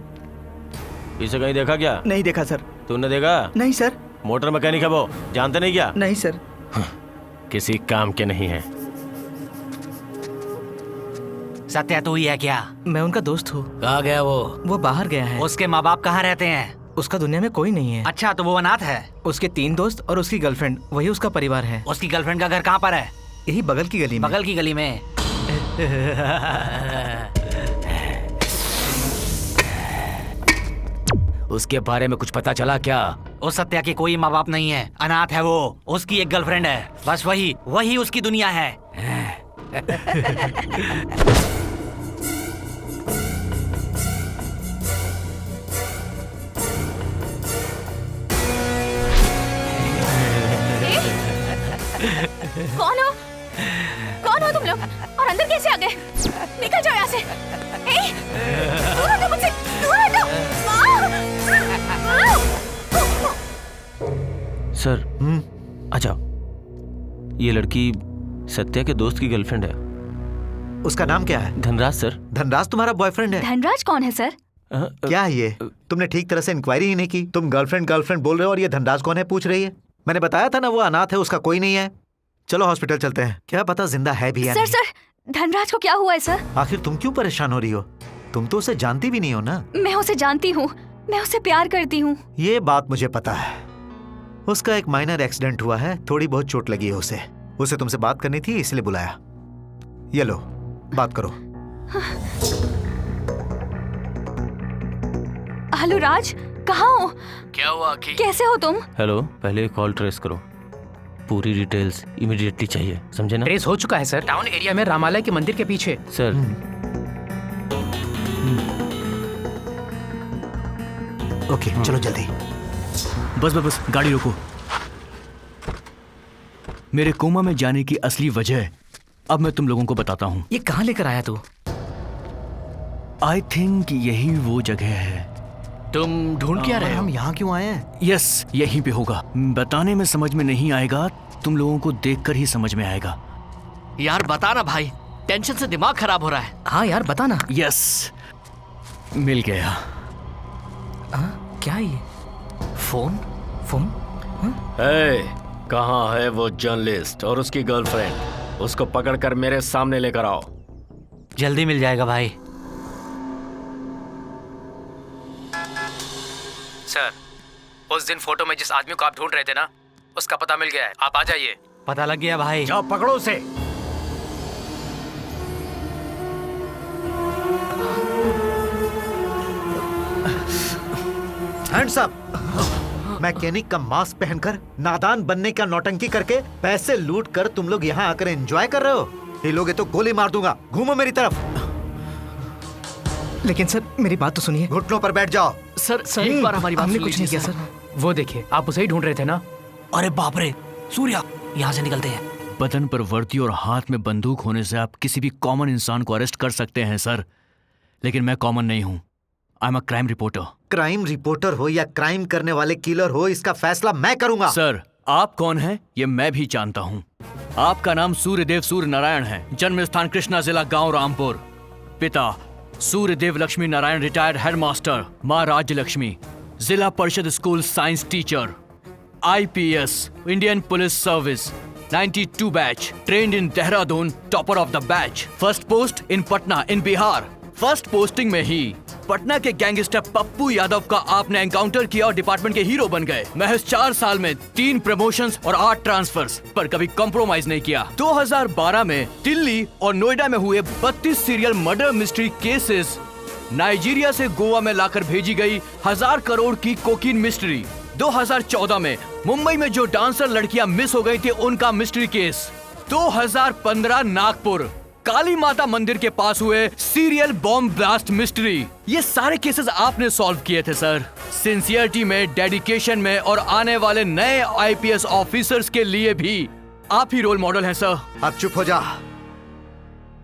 इसे कहीं देखा क्या? नहीं देखा सर। तूने देखा? नहीं सर। मोटर मैकेनिक है वो, जानते नहीं क्या? नहीं सर। किसी काम के नहीं है। सत्या तू ही है क्या? मैं उनका दोस्त हूँ। कहाँ गया वो? वो बाहर गया है। उसके माँ बाप कहाँ रहते हैं? उसका दुनिया में कोई नहीं है। अच्छा, तो वो अनाथ है। उसके 3 दोस्त और उसकी गर्लफ्रेंड, वही उसका परिवार है। उसकी गर्लफ्रेंड का घर कहाँ पर है? यही बगल की गली में। बगल की गली में। उसके बारे में कुछ पता चला क्या? उस सत्या के कोई माँ बाप नहीं है, अनाथ है वो। उसकी एक गर्लफ्रेंड है, बस वही उसकी दुनिया है। कौन हो तुम लोग और अंदर कैसे आ गए? निकल जाओ यहाँ से। दूर हटो मुझसे, दूर हटो। सर, आ जाओ। ये लड़की सत्या के दोस्त की गर्लफ्रेंड है। उसका नाम क्या है? धनराज सर। धनराज तुम्हारा बॉयफ्रेंड है? धनराज कौन है सर? क्या है ये? तुमने ठीक तरह से इंक्वायरी ही नहीं की। तुम गर्लफ्रेंड बोल रहे हो और ये धनराज कौन है पूछ रही है। मैंने बताया था ना वो अनाथ है, उसका कोई नहीं है। चलो हॉस्पिटल चलते हैं, क्या पता जिंदा है भी या नहीं। सर धनराज को क्या हुआ है सर? आखिर तुम क्यों परेशान हो रही हो? तुम तो उसे जानती भी नहीं हो ना। मैं उसे जानती हूँ, मैं उसे प्यार करती हूँ। ये बात मुझे पता है। उसका एक माइनर एक्सीडेंट हुआ है, थोड़ी बहुत चोट लगी है उसे तुमसे बात करनी थी इसलिए बुलाया। ये लो, बात करो। हेलो राज, कहाँ हो? क्या हुआ आखी? कैसे हो तुम? हेलो, पहले कॉल ट्रेस करो। पूरी डिटेल्स इमीडिएटली चाहिए, समझे ना? ट्रेस हो चुका है सर, टाउन एरिया में रामालय के मंदिर के पीछे। सर ओके, चलो जल्दी। बस गाड़ी रोको। मेरे कोमा में जाने की असली वजह अब मैं तुम लोगों को बताता हूँ। ये कहाँ लेकर आया तू? आई थिंक यही वो जगह है। तुम ढूंढ क्या रहे हो? हम यहाँ क्यों आए हैं? यस, यहीं पे होगा। बताने में समझ में नहीं आएगा, तुम लोगों को देखकर ही समझ में आएगा। यार बता ना भाई, टेंशन से दिमाग खराब हो रहा है। हाँ यार बता ना। यस, मिल गया। क्या ये? फोन? कहाँ है वो जर्नलिस्ट और उसकी गर्लफ्रेंड? उसको पकड़कर मेरे सामने लेकर आओ। जल्दी मिल जाएगा भाई। सर, उस दिन फोटो में जिस आदमी को आप ढूंढ रहे थे ना, उसका पता मिल गया है। आप आ जाइए। पता लग गया भाई। जाओ पकड़ो उसे। Hands up. मैकेनिक का मास्क पहनकर नादान बनने का नौटंकी करके पैसे लूट कर तुम लोग यहाँ आकर एंजॉय कर रहे हो। ये लोगे तो गोली मार दूंगा। घूमो मेरी तरफ। लेकिन सर मेरी बात तो सुनिए। घुटनों पर बैठ जाओ। सर एक बार हमारी बात हमने सुन कुछ नहीं लीजिए किया सर। वो देखिए, आप उसे ही ढूंढ रहे थे ना? अरे बाप रे, सूर्या, यहाँ से निकलते हैं। बदन पर वर्दी और हाथ में बंदूक होने से आप किसी भी कॉमन इंसान को अरेस्ट कर सकते हैं सर, लेकिन मैं कॉमन नहीं हूँ। I am a crime reporter. Crime reporter हो या क्राइम करने वाले किलर हो, इसका फैसला मैं करूंगा। सर, आप कौन हैं ये मैं भी जानता हूँ। आपका नाम सूर्यदेव सूर्य नारायण है। जन्म स्थान कृष्णा जिला गांव रामपुर। पिता सूर्यदेव लक्ष्मी नारायण, रिटायर्ड हेडमास्टर, माँ Rajya Lakshmi, Zila Parishad school science teacher, IPS, Indian police service, 92 batch, trained in Dehradun, topper of the batch. First post in Patna in Bihar. First posting में ही पटना के गैंगस्टर पप्पू यादव का आपने एनकाउंटर किया और डिपार्टमेंट के हीरो बन गए। महज 4 साल में 3 प्रमोशंस और 8 ट्रांसफर्स, पर कभी कॉम्प्रोमाइज नहीं किया। 2012 में दिल्ली और नोएडा में हुए 32 serial murder mystery cases, Nigeria से गोवा में लाकर भेजी गई 1000 करोड़ की कोकीन मिस्ट्री, 2014 में मुंबई में जो डांसर लड़कियां मिस हो गई थी उनका मिस्ट्री केस, 2015 नागपुर काली माता मंदिर के पास हुए सीरियल बॉम्ब ब्लास्ट मिस्ट्री, ये सारे केसेस आपने सॉल्व किए थे सर। सिंसियरिटी में, डेडिकेशन में और आने वाले नए आईपीएस ऑफिसर्स के लिए भी आप ही रोल मॉडल हैं सर। अब चुप हो जा।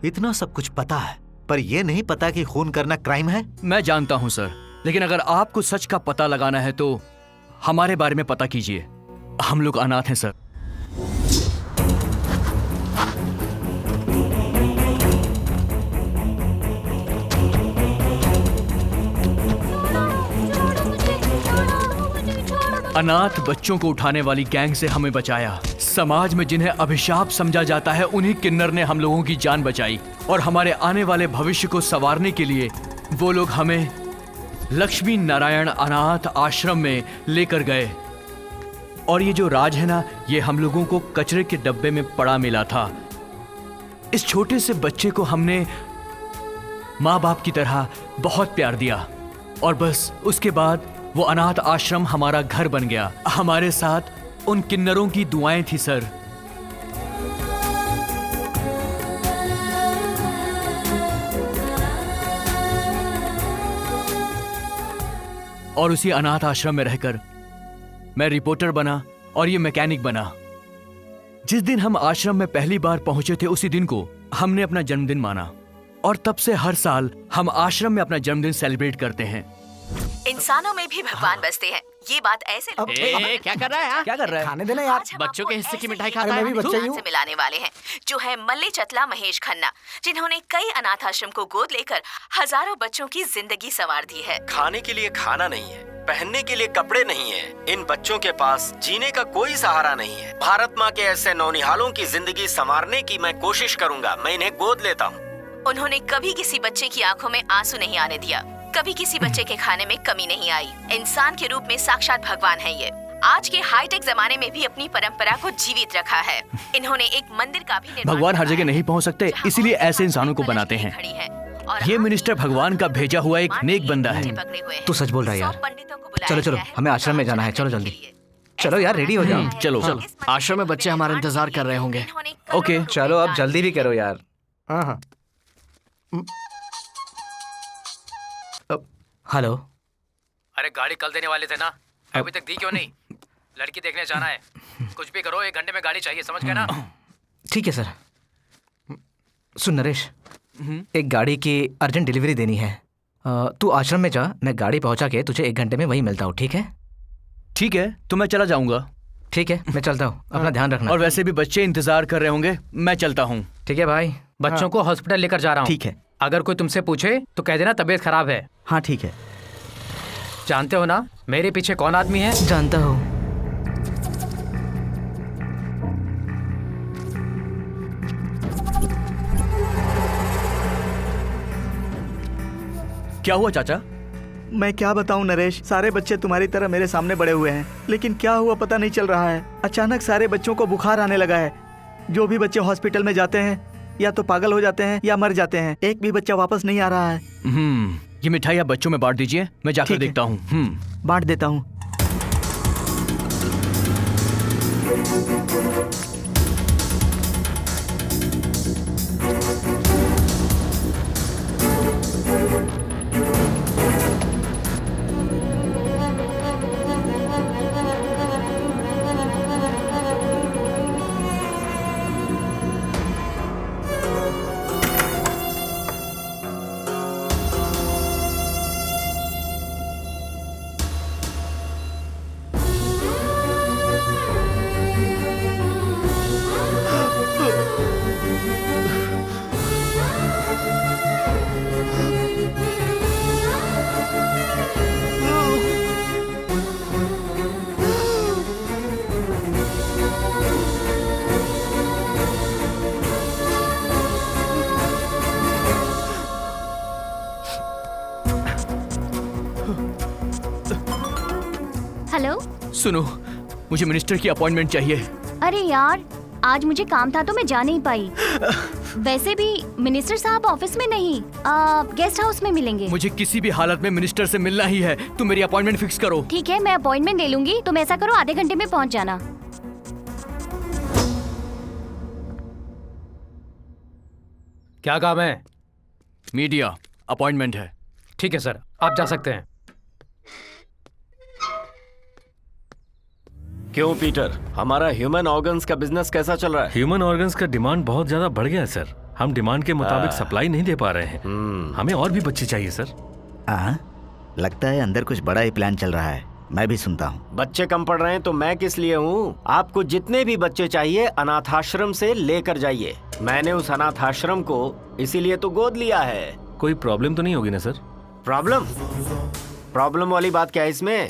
इतना सब कुछ पता है पर यह नहीं पता कि खून करना क्राइम है। मैं जानता हूं सर, लेकिन अगर आपको सच का पता लगाना है तो हमारे बारे में पता कीजिए। हम लोग अनाथ हैं सर। अनाथ बच्चों को उठाने वाली गैंग से हमें बचाया। समाज में जिन्हें अभिशाप समझा जाता है उन्हीं किन्नर ने हम लोगों की जान बचाई और हमारे आने वाले भविष्य को संवारने के लिए वो लोग हमें लक्ष्मी नारायण अनाथ आश्रम में लेकर गए। और ये जो राज है ना, ये हम लोगों को कचरे के डब्बे में पड़ा मिला था। इस छोटे से बच्चे को हमने माँ बाप की तरह बहुत प्यार दिया और बस उसके बाद वो अनाथ आश्रम हमारा घर बन गया। हमारे साथ उन किन्नरों की दुआएं थी सर। और उसी अनाथ आश्रम में रहकर मैं रिपोर्टर बना और ये मैकेनिक बना। जिस दिन हम आश्रम में पहली बार पहुंचे थे उसी दिन को हमने अपना जन्मदिन माना और तब से हर साल हम आश्रम में अपना जन्मदिन सेलिब्रेट करते हैं। इंसानों में भी भगवान बसते हैं, ये बात ऐसे क्या कर रहा है? क्या कर रहा है? खाने देना यार। बच्चों के हिस्से की मिठाई अरे खाता मैं भी है। बच्चा ही हूँ। से मिलाने वाले हैं, जो है मल्ली चतला महेश खन्ना, जिन्होंने कई अनाथ आश्रम को गोद लेकर हजारों बच्चों की जिंदगी संवार दी है। खाने के लिए खाना नहीं है, पहनने के लिए कपड़े नहीं है, इन बच्चों के पास जीने का कोई सहारा नहीं है। भारत माँ के ऐसे नौनिहालों की जिंदगी संवारने की मैं कोशिश करूँगा। मैं इन्हें गोद लेता हूँ। उन्होंने कभी किसी बच्चे की आंखों में आंसू नहीं आने दिया, कभी किसी बच्चे के खाने में कमी नहीं आई। इंसान के रूप में साक्षात भगवान है ये। आज के हाईटेक जमाने में भी अपनी परंपरा को जीवित रखा है। इन्होंने एक मंदिर का भी निर्माण भगवान हर जगह नहीं पहुंच सकते, इसीलिए ऐसे इंसानों को बनाते हैं। ये मिनिस्टर भगवान का भेजा हुआ एक नेक बंदा है। तू सच बोल रहा है यार। चलो चलो, हमें आश्रम में जाना है। चलो जल्दी चलो यार, रेडी हो जाओ। चलो चलो, आश्रम में बच्चे हमारा इंतजार कर रहे होंगे। ओके चलो अब जल्दी भी करो यार। हाँ। हेलो। अरे गाड़ी कल देने वाले थे ना, अभी तक दी क्यों नहीं? लड़की देखने जाना है। कुछ भी करो, 1 घंटे में गाड़ी चाहिए, समझ गए ना? ठीक है सर। सुन नरेश, एक गाड़ी की अर्जेंट डिलीवरी देनी है। तू आश्रम में जा, मैं गाड़ी पहुंचा के तुझे 1 घंटे में वहीं मिलता हूँ, ठीक है? ठीक है, तो मैं चला जाऊंगा। ठीक है, मैं चलता हूँ। अपना ध्यान रखना। और वैसे भी बच्चे इंतजार कर रहे होंगे, मैं चलता हूँ। ठीक है भाई। बच्चों को हॉस्पिटल लेकर जा रहा हूँ। ठीक है। अगर कोई तुमसे पूछे तो कह देना तबीयत खराब है। हाँ ठीक है। जानते हो ना मेरे पीछे कौन आदमी है? जानता हूँ। क्या हुआ चाचा? मैं क्या बताऊं नरेश, सारे बच्चे तुम्हारी तरह मेरे सामने बड़े हुए हैं, लेकिन क्या हुआ पता नहीं चल रहा है। अचानक सारे बच्चों को बुखार आने लगा है। जो भी बच्चे हॉस्पिटल में जाते हैं या तो पागल हो जाते हैं या मर जाते हैं। एक भी बच्चा वापस नहीं आ रहा है। ये मिठाई आप बच्चों में बांट दीजिए, मैं जाकर देखता हूँ। बांट देता हूँ। हेलो। सुनो, मुझे मिनिस्टर की अपॉइंटमेंट चाहिए। अरे यार, आज मुझे काम था तो मैं जा नहीं पाई। वैसे भी मिनिस्टर साहब ऑफिस में नहीं, गेस्ट हाउस में मिलेंगे। मुझे किसी भी हालत में मिनिस्टर से मिलना ही है। तुम मेरी अपॉइंटमेंट फिक्स करो। ठीक है, मैं अपॉइंटमेंट ले लूंगी। तुम ऐसा करो, आधे घंटे में पहुंच जाना। क्या काम है? मीडिया अपॉइंटमेंट है। ठीक है सर, आप जा सकते हैं। क्यों पीटर, हमारा ह्यूमन ऑर्गन्स का बिजनेस कैसा चल रहा है? ह्यूमन ऑर्गन्स का डिमांड बहुत ज्यादा बढ़ गया है सर। हम डिमांड के मुताबिक सप्लाई नहीं दे पा रहे हैं। हमें और भी बच्चे चाहिए सर। लगता है अंदर कुछ बड़ा ही प्लान चल रहा है। मैं भी सुनता हूँ। बच्चे कम पड़ रहे हैं तो मैं किस लिए हूँ? आपको जितने भी बच्चे चाहिए अनाथाश्रम से लेकर जाइए। मैंने उस अनाथाश्रम को इसीलिए तो गोद लिया है। कोई प्रॉब्लम तो नहीं होगी ना सर? प्रॉब्लम वाली बात क्या है इसमें?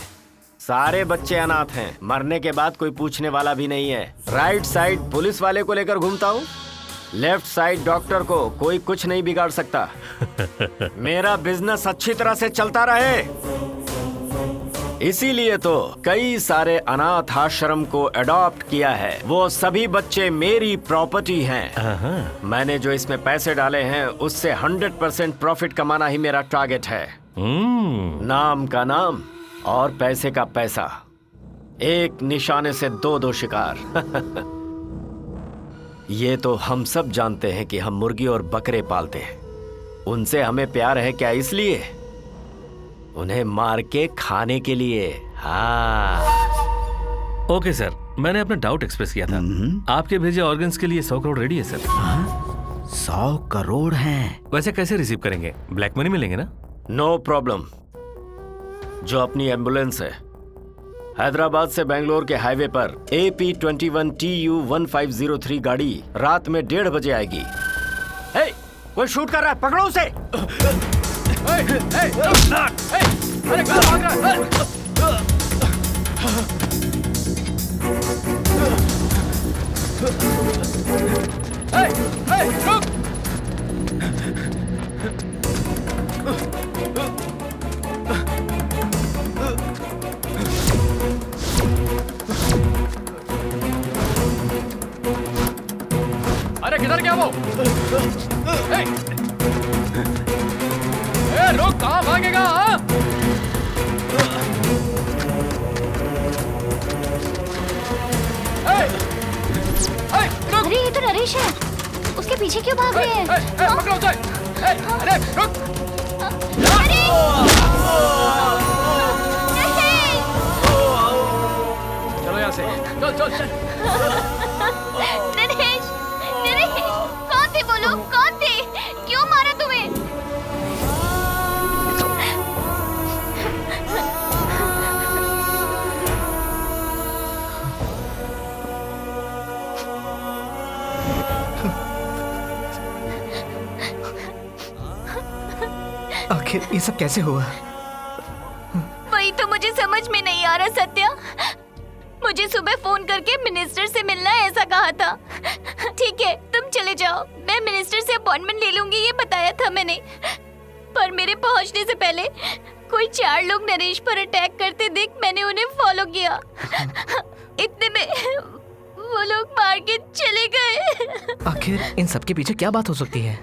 सारे बच्चे अनाथ हैं। मरने के बाद कोई पूछने वाला भी नहीं है। राइट साइड पुलिस वाले को लेकर घूमता हूँ, लेफ्ट साइड डॉक्टर को कोई कुछ नहीं बिगाड़ सकता। मेरा बिजनेस अच्छी तरह से चलता रहे, इसीलिए तो कई सारे अनाथ आश्रम को अडॉप्ट किया है। वो सभी बच्चे मेरी प्रॉपर्टी हैं। मैंने जो इसमें पैसे डाले हैं उससे 100% प्रॉफिट कमाना ही मेरा टारगेट है। नाम का नाम और पैसे का पैसा, एक निशाने से दो शिकार। ये तो हम सब जानते हैं कि हम मुर्गी और बकरे पालते हैं। उनसे हमें प्यार है क्या? इसलिए उन्हें मार के खाने के लिए। ओके सर, मैंने अपना डाउट एक्सप्रेस किया था। आपके भेजे ऑर्गन्स के लिए 100 करोड़ रेडी है सर। 100 करोड़ हैं? वैसे कैसे रिसीव करेंगे? ब्लैक मनी मिलेंगे ना? No problem. जो अपनी एम्बुलेंस है, हैदराबाद से बेंगलोर के हाईवे पर AP21 TU 1503 गाड़ी रात में 1:30 बजे आएगी। हे, कोई शूट कर रहा है, पकड़ो उसे। अरे कहाँ भाग रहा है? रुक! अरे किधर गया वो? रुक, कहाँ भागेगा? अरे ये तो नरेश है, उसके पीछे क्यों भाग रहे हैं? पकड़ो उसे! अरे रुक! चलो यहाँ से, चल। नरेश, कौन थे वो लोग? कौन थे? क्यों मारा तुम्हें? आखिर ये सब कैसे हुआ? वही तो मुझे समझ में नहीं आ रहा सत्या। मुझे सुबह फोन करके मिनिस्टर से मिलना है ऐसा कहा था। ठीक है, तुम चले जाओ, मैं मिनिस्टर से अपॉइंटमेंट ले लूंगी, ये बताया था मैंने। पर मेरे पहुंचने से पहले कोई 4 लोग नरेश पर अटैक करते देख मैंने उन्हें फॉलो किया। इतने में वो लोग मार के चले गए। आखिर इन सब के पीछे क्या बात हो सकती है?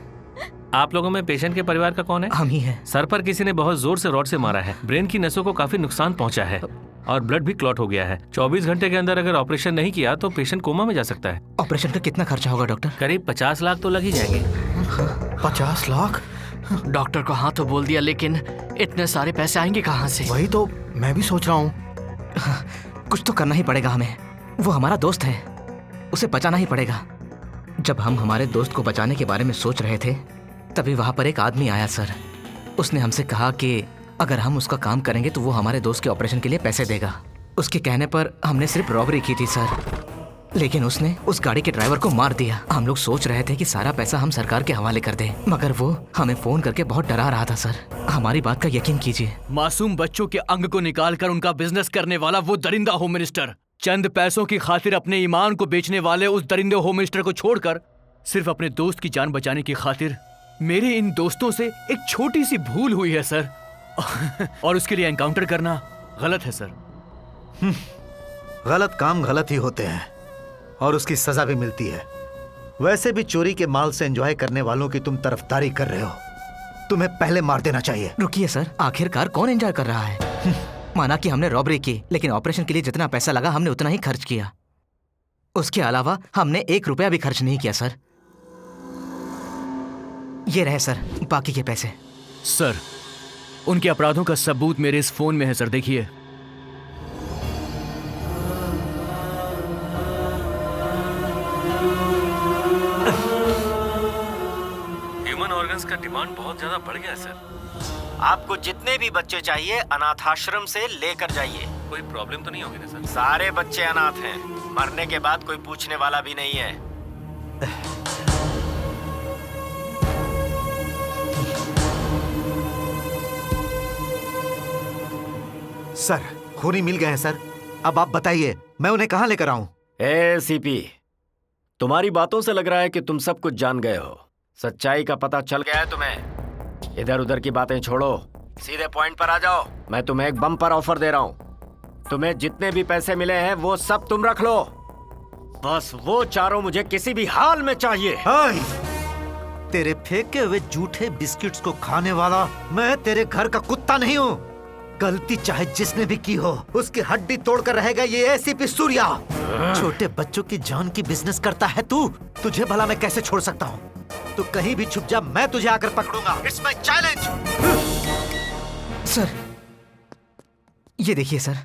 आप लोगों में पेशेंट के परिवार का कौन है? हम ही हैं। सर पर किसी ने बहुत जोर से रॉड से मारा है। ब्रेन की नसों को काफी नुकसान पहुंचा है और ब्लड भी क्लॉट हो गया है। 24 घंटे के अंदर अगर ऑपरेशन नहीं किया तो पेशेंट कोमा में जा सकता है। ऑपरेशन का कितना खर्चा होगा डॉक्टर? करीब 50 लाख तो लग ही जाएंगे। 50 लाख? डॉक्टर को हाँ तो बोल दिया, लेकिन इतने सारे पैसे आएंगे कहाँ से? वही तो मैं भी सोच रहा हूँ। कुछ तो करना ही पड़ेगा हमें। वो हमारा दोस्त है, उसे बचाना ही पड़ेगा। जब हम हमारे दोस्त को बचाने के बारे में सोच रहे थे तभी वहां पर एक आदमी आया सर। उसने हमसे कहा कि अगर हम उसका काम करेंगे तो वो हमारे दोस्त के ऑपरेशन के लिए पैसे देगा। उसके कहने पर हमने सिर्फ रॉबरी की थी सर, लेकिन उसने उस गाड़ी के ड्राइवर को मार दिया। हम लोग सोच रहे थे कि सारा पैसा हम सरकार के हवाले कर दें, मगर वो हमें फोन करके बहुत डरा रहा था सर। हमारी बात का यकीन कीजिए। मासूम बच्चों के अंग को निकालकर उनका बिजनेस करने वाला वो दरिंदा होम मिनिस्टर, चंद पैसों की खातिर अपने ईमान को बेचने वाले उस दरिंदे होम मिनिस्टर को छोड़कर सिर्फ अपने दोस्त की जान बचाने की खातिर मेरे इन दोस्तों से एक छोटी सी भूल हुई है सर। और उसके लिए एनकाउंटर करना गलत है सर। गलत काम गलत ही होते हैं और उसकी सजा भी मिलती है। वैसे भी चोरी के माल से एंजॉय करने वालों की तुम तरफदारी कर रहे हो। तुम्हें पहले मार देना चाहिए। रुकिए सर, आखिरकार कौन एंजॉय कर रहा है? माना कि हमने रॉबरी की, लेकिन ऑपरेशन के लिए जितना पैसा लगा हमने उतना ही खर्च किया। उसके अलावा हमने 1 रुपया भी खर्च नहीं किया सर। ये रहे सर बाकी के पैसे। सर उनके अपराधों का सबूत मेरे इस फोन में है सर, देखिए। ह्यूमन ऑर्गन्स का डिमांड बहुत ज्यादा बढ़ गया है सर। आपको जितने भी बच्चे चाहिए अनाथाश्रम से लेकर जाइए। कोई प्रॉब्लम तो नहीं होगी ना सर? सारे बच्चे अनाथ हैं, मरने के बाद कोई पूछने वाला भी नहीं है। सर खूनी मिल गए हैं सर। अब आप बताइए मैं उन्हें कहां लेकर आऊं? एसीपी, तुम्हारी बातों से लग रहा है कि तुम सब कुछ जान गए हो। सच्चाई का पता चल गया है तुम्हें। इधर उधर की बातें छोड़ो, सीधे पॉइंट पर आ जाओ। मैं तुम्हें एक बम्पर ऑफर दे रहा हूँ। तुम्हें जितने भी पैसे मिले हैं वो सब तुम रख लो, बस वो चारों मुझे किसी भी हाल में चाहिए। तेरे फेंके हुए जूठे बिस्किट्स को खाने वाला मैं तेरे घर का कुत्ता नहीं हूँ। गलती चाहे जिसने भी की हो उसकी हड्डी तोड़कर रहेगा ये एसीपी सूर्या। छोटे बच्चों की जान की बिजनेस करता है तू। तुझे भला मैं कैसे छोड़ सकता हूँ? तू कहीं भी छुप जा, मैं तुझे आकर पकड़ूंगा। It's my challenge. सर ये देखिए सर।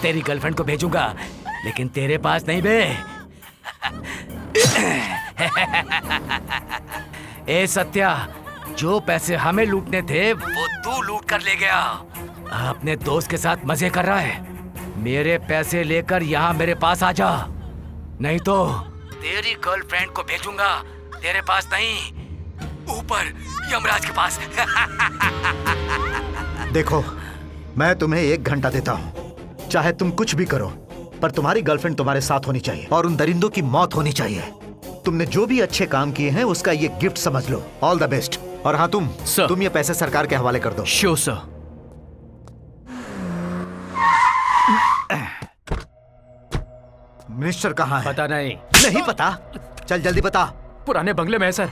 तेरी गर्लफ्रेंड को भेजूंगा लेकिन तेरे पास नहीं बे। ए सत्या, जो पैसे हमें लूटने थे वो तू लूट कर ले गया। अपने दोस्त के साथ मजे कर रहा है। मेरे पैसे लेकर यहाँ मेरे पास आ जा, नहीं तो तेरी गर्लफ्रेंड को भेजूंगा तेरे पास नहीं, ऊपर यमराज के पास। देखो मैं तुम्हें 1 घंटा देता हूँ, चाहे तुम कुछ भी करो, पर तुम्हारी गर्लफ्रेंड तुम्हारे साथ होनी चाहिए और उन दरिंदों की मौत होनी चाहिए। तुमने जो भी अच्छे काम किए हैं उसका ये गिफ्ट समझ लो। All the best. और हाँ तुम ये पैसे सरकार के हवाले कर दो। Sure sir. मिनिस्टर कहाँ है? पता नहीं। नहीं पता? चल जल्दी बता। पुराने बंगले में है सर।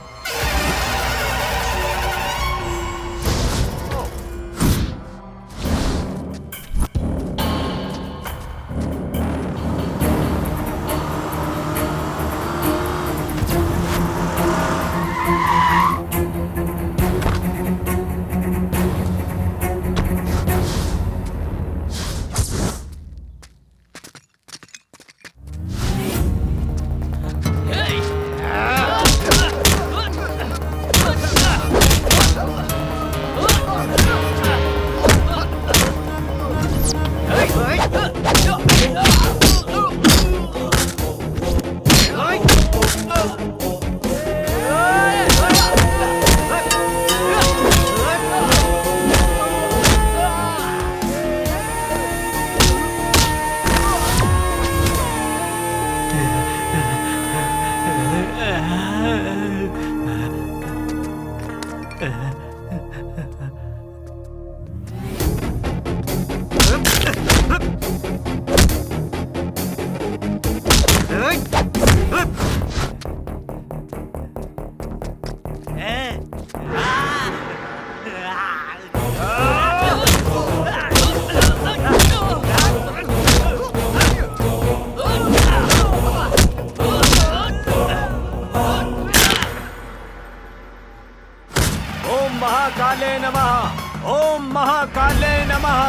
महाकाले नमः, ओम महाकाले नमः।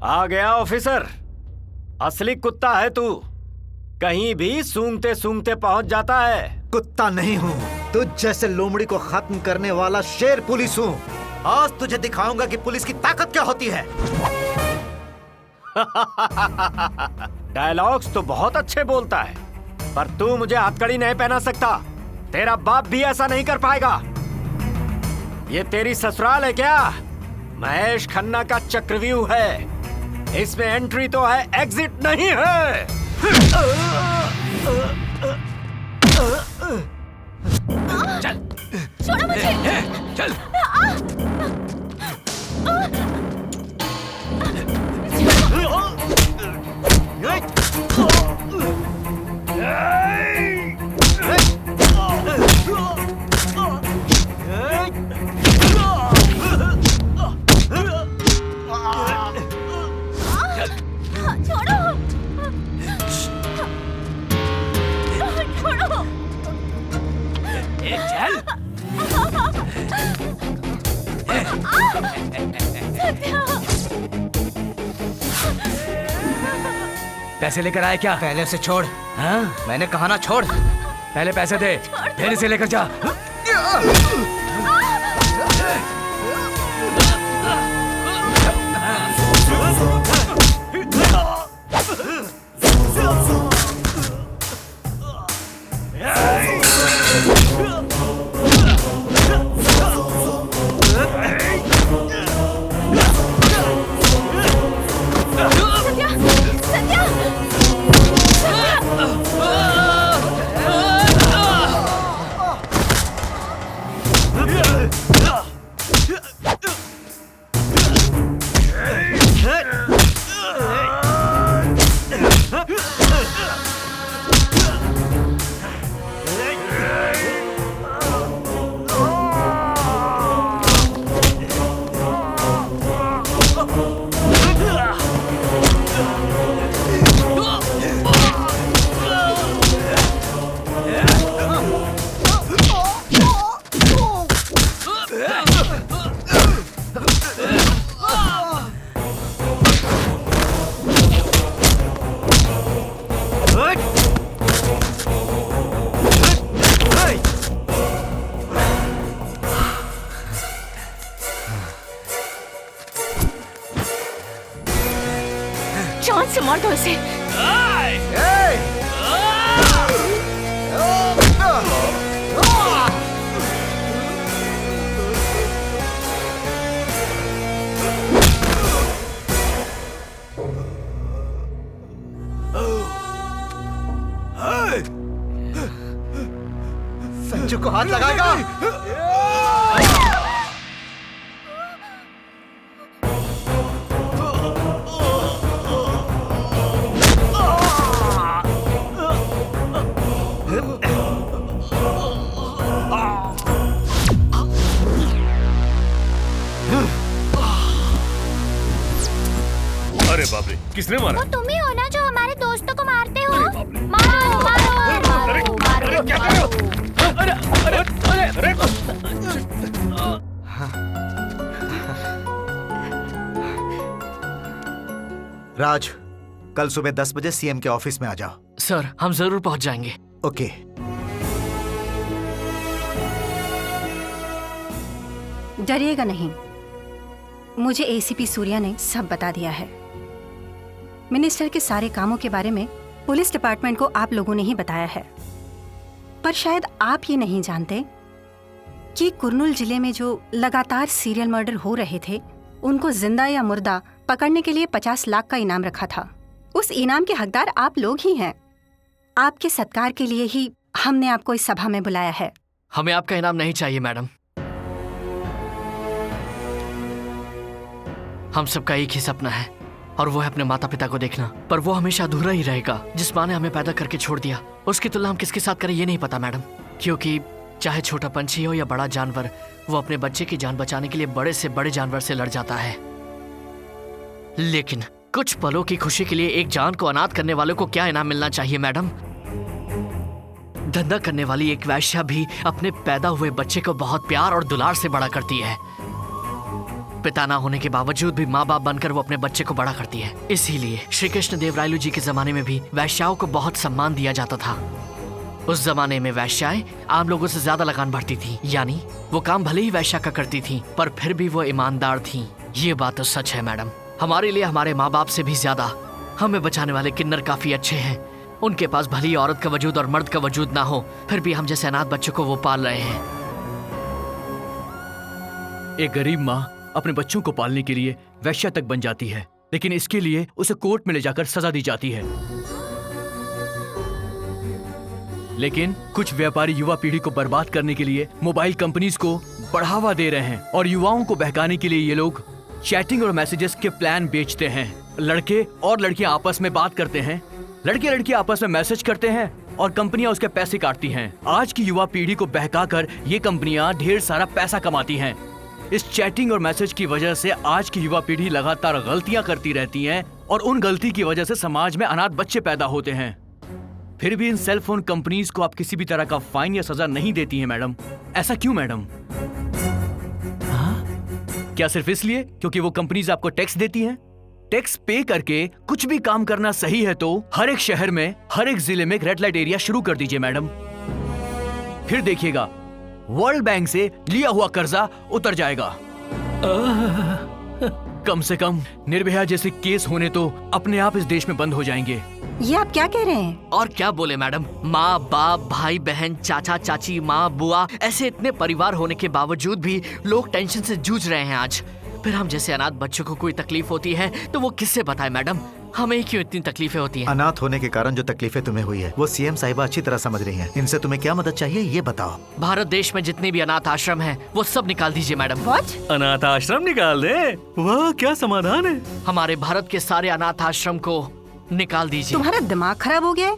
आ गया ऑफिसर, असली कुत्ता है तू। कहीं भी सूंघते सूंघते पहुंच जाता है। कुत्ता नहीं हूँ, तुझ जैसे लोमड़ी को खत्म करने वाला शेर पुलिस हूँ। आज तुझे दिखाऊंगा कि पुलिस की ताकत क्या होती है। डायलॉग्स तो बहुत अच्छे बोलता है, पर तू मुझे हथकड़ी नहीं पहना सकता। तेरा बाप भी ऐसा नहीं कर पाएगा। ये तेरी ससुराल है क्या? महेश खन्ना का चक्रव्यूह है, इसमें एंट्री तो है, एग्जिट नहीं है। चल छोड़ो मुझे। चल। पैसे लेकर आए क्या? पहले से छोड़। हाँ? मैंने कहा ना छोड़। पहले पैसे दे, फिर इसे लेकर जा। जान से मार दो इसे। संजू को हाथ लगाएगा। अरे बाप रे, किसने मारा? वो तुम ही हो ना जो हमारे दोस्तों को मारते हो? मारो मारो मारो मारो। क्या कर रहे हो? अरे अरे अरे अरे राज, कल सुबह 10 बजे सीएम के ऑफिस में आ जाओ। सर, हम जरूर पहुंच जाएंगे। ओके। डरिएगा नहीं, मुझे एसीपी सूर्या ने सब बता दिया है। मिनिस्टर के सारे कामों के बारे में पुलिस डिपार्टमेंट को आप लोगों ने ही बताया है। पर शायद आप ये नहीं जानते कि कुर्नूल जिले में जो लगातार सीरियल मर्डर हो रहे थे, उनको जिंदा या मुर्दा पकड़ने के लिए 50 लाख का इनाम रखा था। उस इनाम के हकदार आप लोग ही हैं। आपके सत्कार के लिए ही हमने आपको इस सभा में बुलाया है। हमें आपका इनाम नहीं चाहिए मैडम। हम सबका एक ही सपना है और वो है अपने माता पिता को देखना, पर वो हमेशा अधूरा ही रहेगा। जिस माँ ने हमें पैदा करके छोड़ दिया, उसकी तुलना हम किसके साथ करें ये नहीं पता मैडम। क्योंकि चाहे छोटा पंछी हो या बड़ा जानवर, वो अपने बच्चे की जान बचाने के लिए बड़े से बड़े जानवर से लड़ जाता है। लेकिन कुछ पलों की खुशी के लिए एक जान को अनाथ करने वालों को क्या इनाम मिलना चाहिए मैडम? धंधा करने वाली एक वैश्या भी अपने पैदा हुए बच्चे को बहुत प्यार और दुलार से बड़ा करती है। पिता ना होने के बावजूद भी माँ बाप बनकर वो अपने बच्चे को बड़ा करती है। इसीलिए श्री कृष्ण देवरायलु जी के जमाने में भी वैश्याओं को बहुत सम्मान दिया जाता था। उस जमाने में वैश्याएं आम लोगों से ज्यादा लगान बढ़ती थी, यानी वो काम भले ही वैश्या का करती थी, पर फिर भी वो ईमानदार थी। ये बात तो सच है मैडम। हमारे लिए हमारे माँ बाप से भी ज्यादा हमें बचाने वाले किन्नर काफी अच्छे हैं। उनके पास भली औरत का वजूद और मर्द का वजूद ना हो, फिर भी हम जैसे अनाथ बच्चों को वो पाल रहे हैं। एक गरीब माँ अपने बच्चों को पालने के लिए वैश्या तक बन जाती है, लेकिन इसके लिए उसे कोर्ट में ले जाकर सजा दी जाती है। लेकिन कुछ व्यापारी युवा पीढ़ी को बर्बाद करने के लिए मोबाइल कंपनीज को बढ़ावा दे रहे हैं और युवाओं को बहकाने के लिए ये लोग चैटिंग और मैसेजेस के प्लान बेचते हैं। लड़के और लड़कियां आपस में बात करते हैं, लड़के लड़कियां आपस में मैसेज करते हैं और कंपनियां उसके पैसे काटती हैं। आज की युवा पीढ़ी को बहकाकर ये कंपनियां ढेर सारा पैसा कमाती हैं। इस चैटिंग और मैसेज की वजह से आज की युवा पीढ़ी लगातार गलतियां करती रहती है और उन गलती की वजह से समाज में अनाथ बच्चे पैदा होते हैं। फिर भी इन सेल फोन कंपनीज को आप किसी भी तरह का फाइन या सजा नहीं देती हैं मैडम। ऐसा क्यों मैडम? क्या सिर्फ इसलिए क्योंकि वो कंपनीज आपको टैक्स देती हैं? टैक्स पे करके कुछ भी काम करना सही है तो हर एक शहर में, हर एक जिले में एक रेड लाइट एरिया शुरू कर दीजिए मैडम। फिर देखिएगा वर्ल्ड बैंक से लिया हुआ कर्जा उतर जाएगा। कम से कम निर्भया जैसे केस होने तो अपने आप इस देश में बंद हो जाएंगे। ये आप क्या कह रहे हैं? और क्या बोले मैडम, माँ बाप भाई बहन चाचा चाची माँ बुआ ऐसे इतने परिवार होने के बावजूद भी लोग टेंशन से जूझ रहे हैं आज। फिर हम जैसे अनाथ बच्चों को कोई तकलीफ होती है तो वो किससे बताए मैडम? हमें क्यों इतनी तकलीफें होती हैं? अनाथ होने के कारण जो तकलीफें तुम्हें हुई है वो सीएम साहिबा अच्छी तरह समझ रही हैं। इनसे तुम्हें क्या मदद चाहिए ये बताओ। भारत देश में जितने भी अनाथ आश्रम हैं वो सब निकाल दीजिए मैडम। अनाथ आश्रम निकाल दे? वाह क्या समाधान है। हमारे भारत के सारे अनाथ आश्रम को निकाल दीजिए। तुम्हारा दिमाग खराब हो गया है?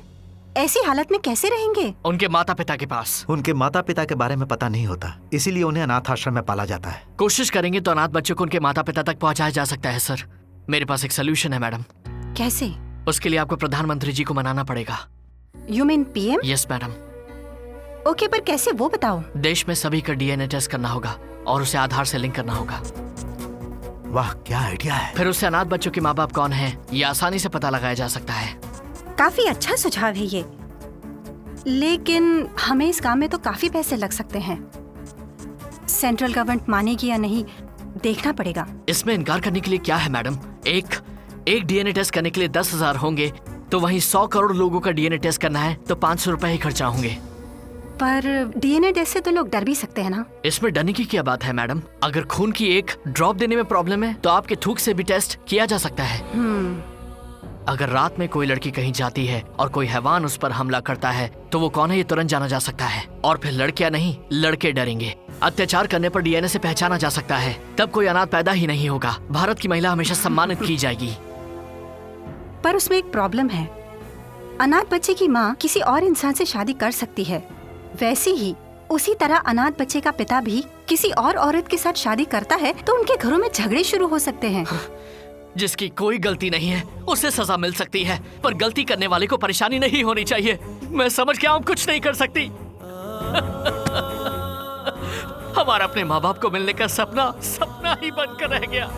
ऐसी हालत में कैसे रहेंगे? उनके माता पिता के पास। उनके माता पिता के बारे में पता नहीं होता, इसीलिए उन्हें अनाथ आश्रम में पाला जाता है। कोशिश करेंगे तो अनाथ बच्चों को उनके माता पिता तक पहुंचाया जा सकता है सर। मेरे पास एक सोल्यूशन है मैडम। कैसे? उसके लिए आपको प्रधानमंत्री जी को मनाना पड़ेगा। You mean PM? Yes madam. Okay, पर कैसे वो बताओ। देश में सभी का डीएनए टेस्ट करना होगा और उसे आधार से लिंक करना होगा। वाह क्या आइडिया है। फिर उससे अनाथ बच्चों के माँ बाप कौन है ये आसानी से पता लगाया जा सकता है। काफी अच्छा सुझाव है ये, लेकिन हमें इस काम में तो काफी पैसे लग सकते हैं। सेंट्रल गवर्नमेंट मानेगी या नहीं देखना पड़ेगा। इसमें इनकार करने के लिए क्या है मैडम? एक डीएनए टेस्ट करने के लिए 10,000 होंगे तो वहीं 100 करोड़ लोगों का डीएनए टेस्ट करना है तो 500 रुपए ही खर्चा होंगे। पर डीएनए टेस्ट से तो लोग डर भी सकते हैं ना। इसमें डरने की क्या बात है मैडम? अगर खून की एक ड्रॉप देने में प्रॉब्लम है तो आपके थूक से भी टेस्ट किया जा सकता है। अगर रात में कोई लड़की कहीं जाती है और कोई हैवान उस पर हमला करता है तो वो कौन है ये तुरंत जाना जा सकता है। और फिर लड़कियां नहीं लड़के डरेंगे। अत्याचार करने पर डीएनए से पहचाना जा सकता है, तब कोई अनाथ पैदा ही नहीं होगा। भारत की महिला हमेशा सम्मानित की जाएगी। पर उसमें एक प्रॉब्लम है। अनाथ बच्चे की माँ किसी और इंसान से शादी कर सकती है, वैसे ही उसी तरह अनाथ बच्चे का पिता भी किसी और औरत के साथ शादी करता है तो उनके घरों में झगड़े शुरू हो सकते हैं। जिसकी कोई गलती नहीं है उसे सजा मिल सकती है, पर गलती करने वाले को परेशानी नहीं होनी चाहिए। मैं समझ गया हूँ, कुछ नहीं कर सकती। हमारा अपने माँ बाप को मिलने का सपना ही बनकर रह गया।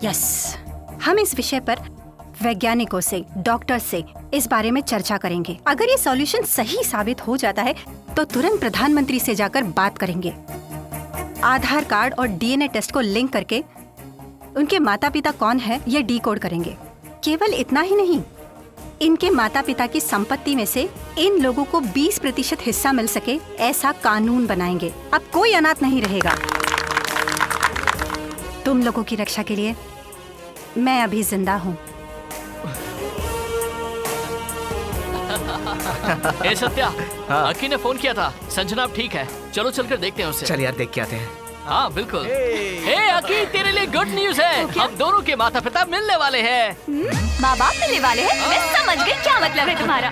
यस, हम इस विषय पर वैज्ञानिकों से, डॉक्टर से इस बारे में चर्चा करेंगे। अगर ये सॉल्यूशन सही साबित हो जाता है तो तुरंत प्रधानमंत्री से जाकर बात करेंगे। आधार कार्ड और डीएनए टेस्ट को लिंक करके उनके माता पिता कौन है ये डिकोड करेंगे। केवल इतना ही नहीं, इनके माता पिता की संपत्ति में से इन लोगों को 20% हिस्सा मिल सके ऐसा कानून बनाएंगे। अब कोई अनाथ नहीं रहेगा। तुम लोगों की रक्षा के लिए मैं अभी जिंदा हूँ। ए सत्या, अकी ने फोन किया था। संजना अब ठीक है, चलो चलकर देखते हैं उसे। चल यार, देख के आते हैं। हाँ बिल्कुल। हे अकी, तेरे लिए गुड न्यूज है। हम दोनों के माता पिता मिलने वाले हैं। माँ बाप मिलने वाले हैं? मैं समझ गई क्या मतलब है तुम्हारा।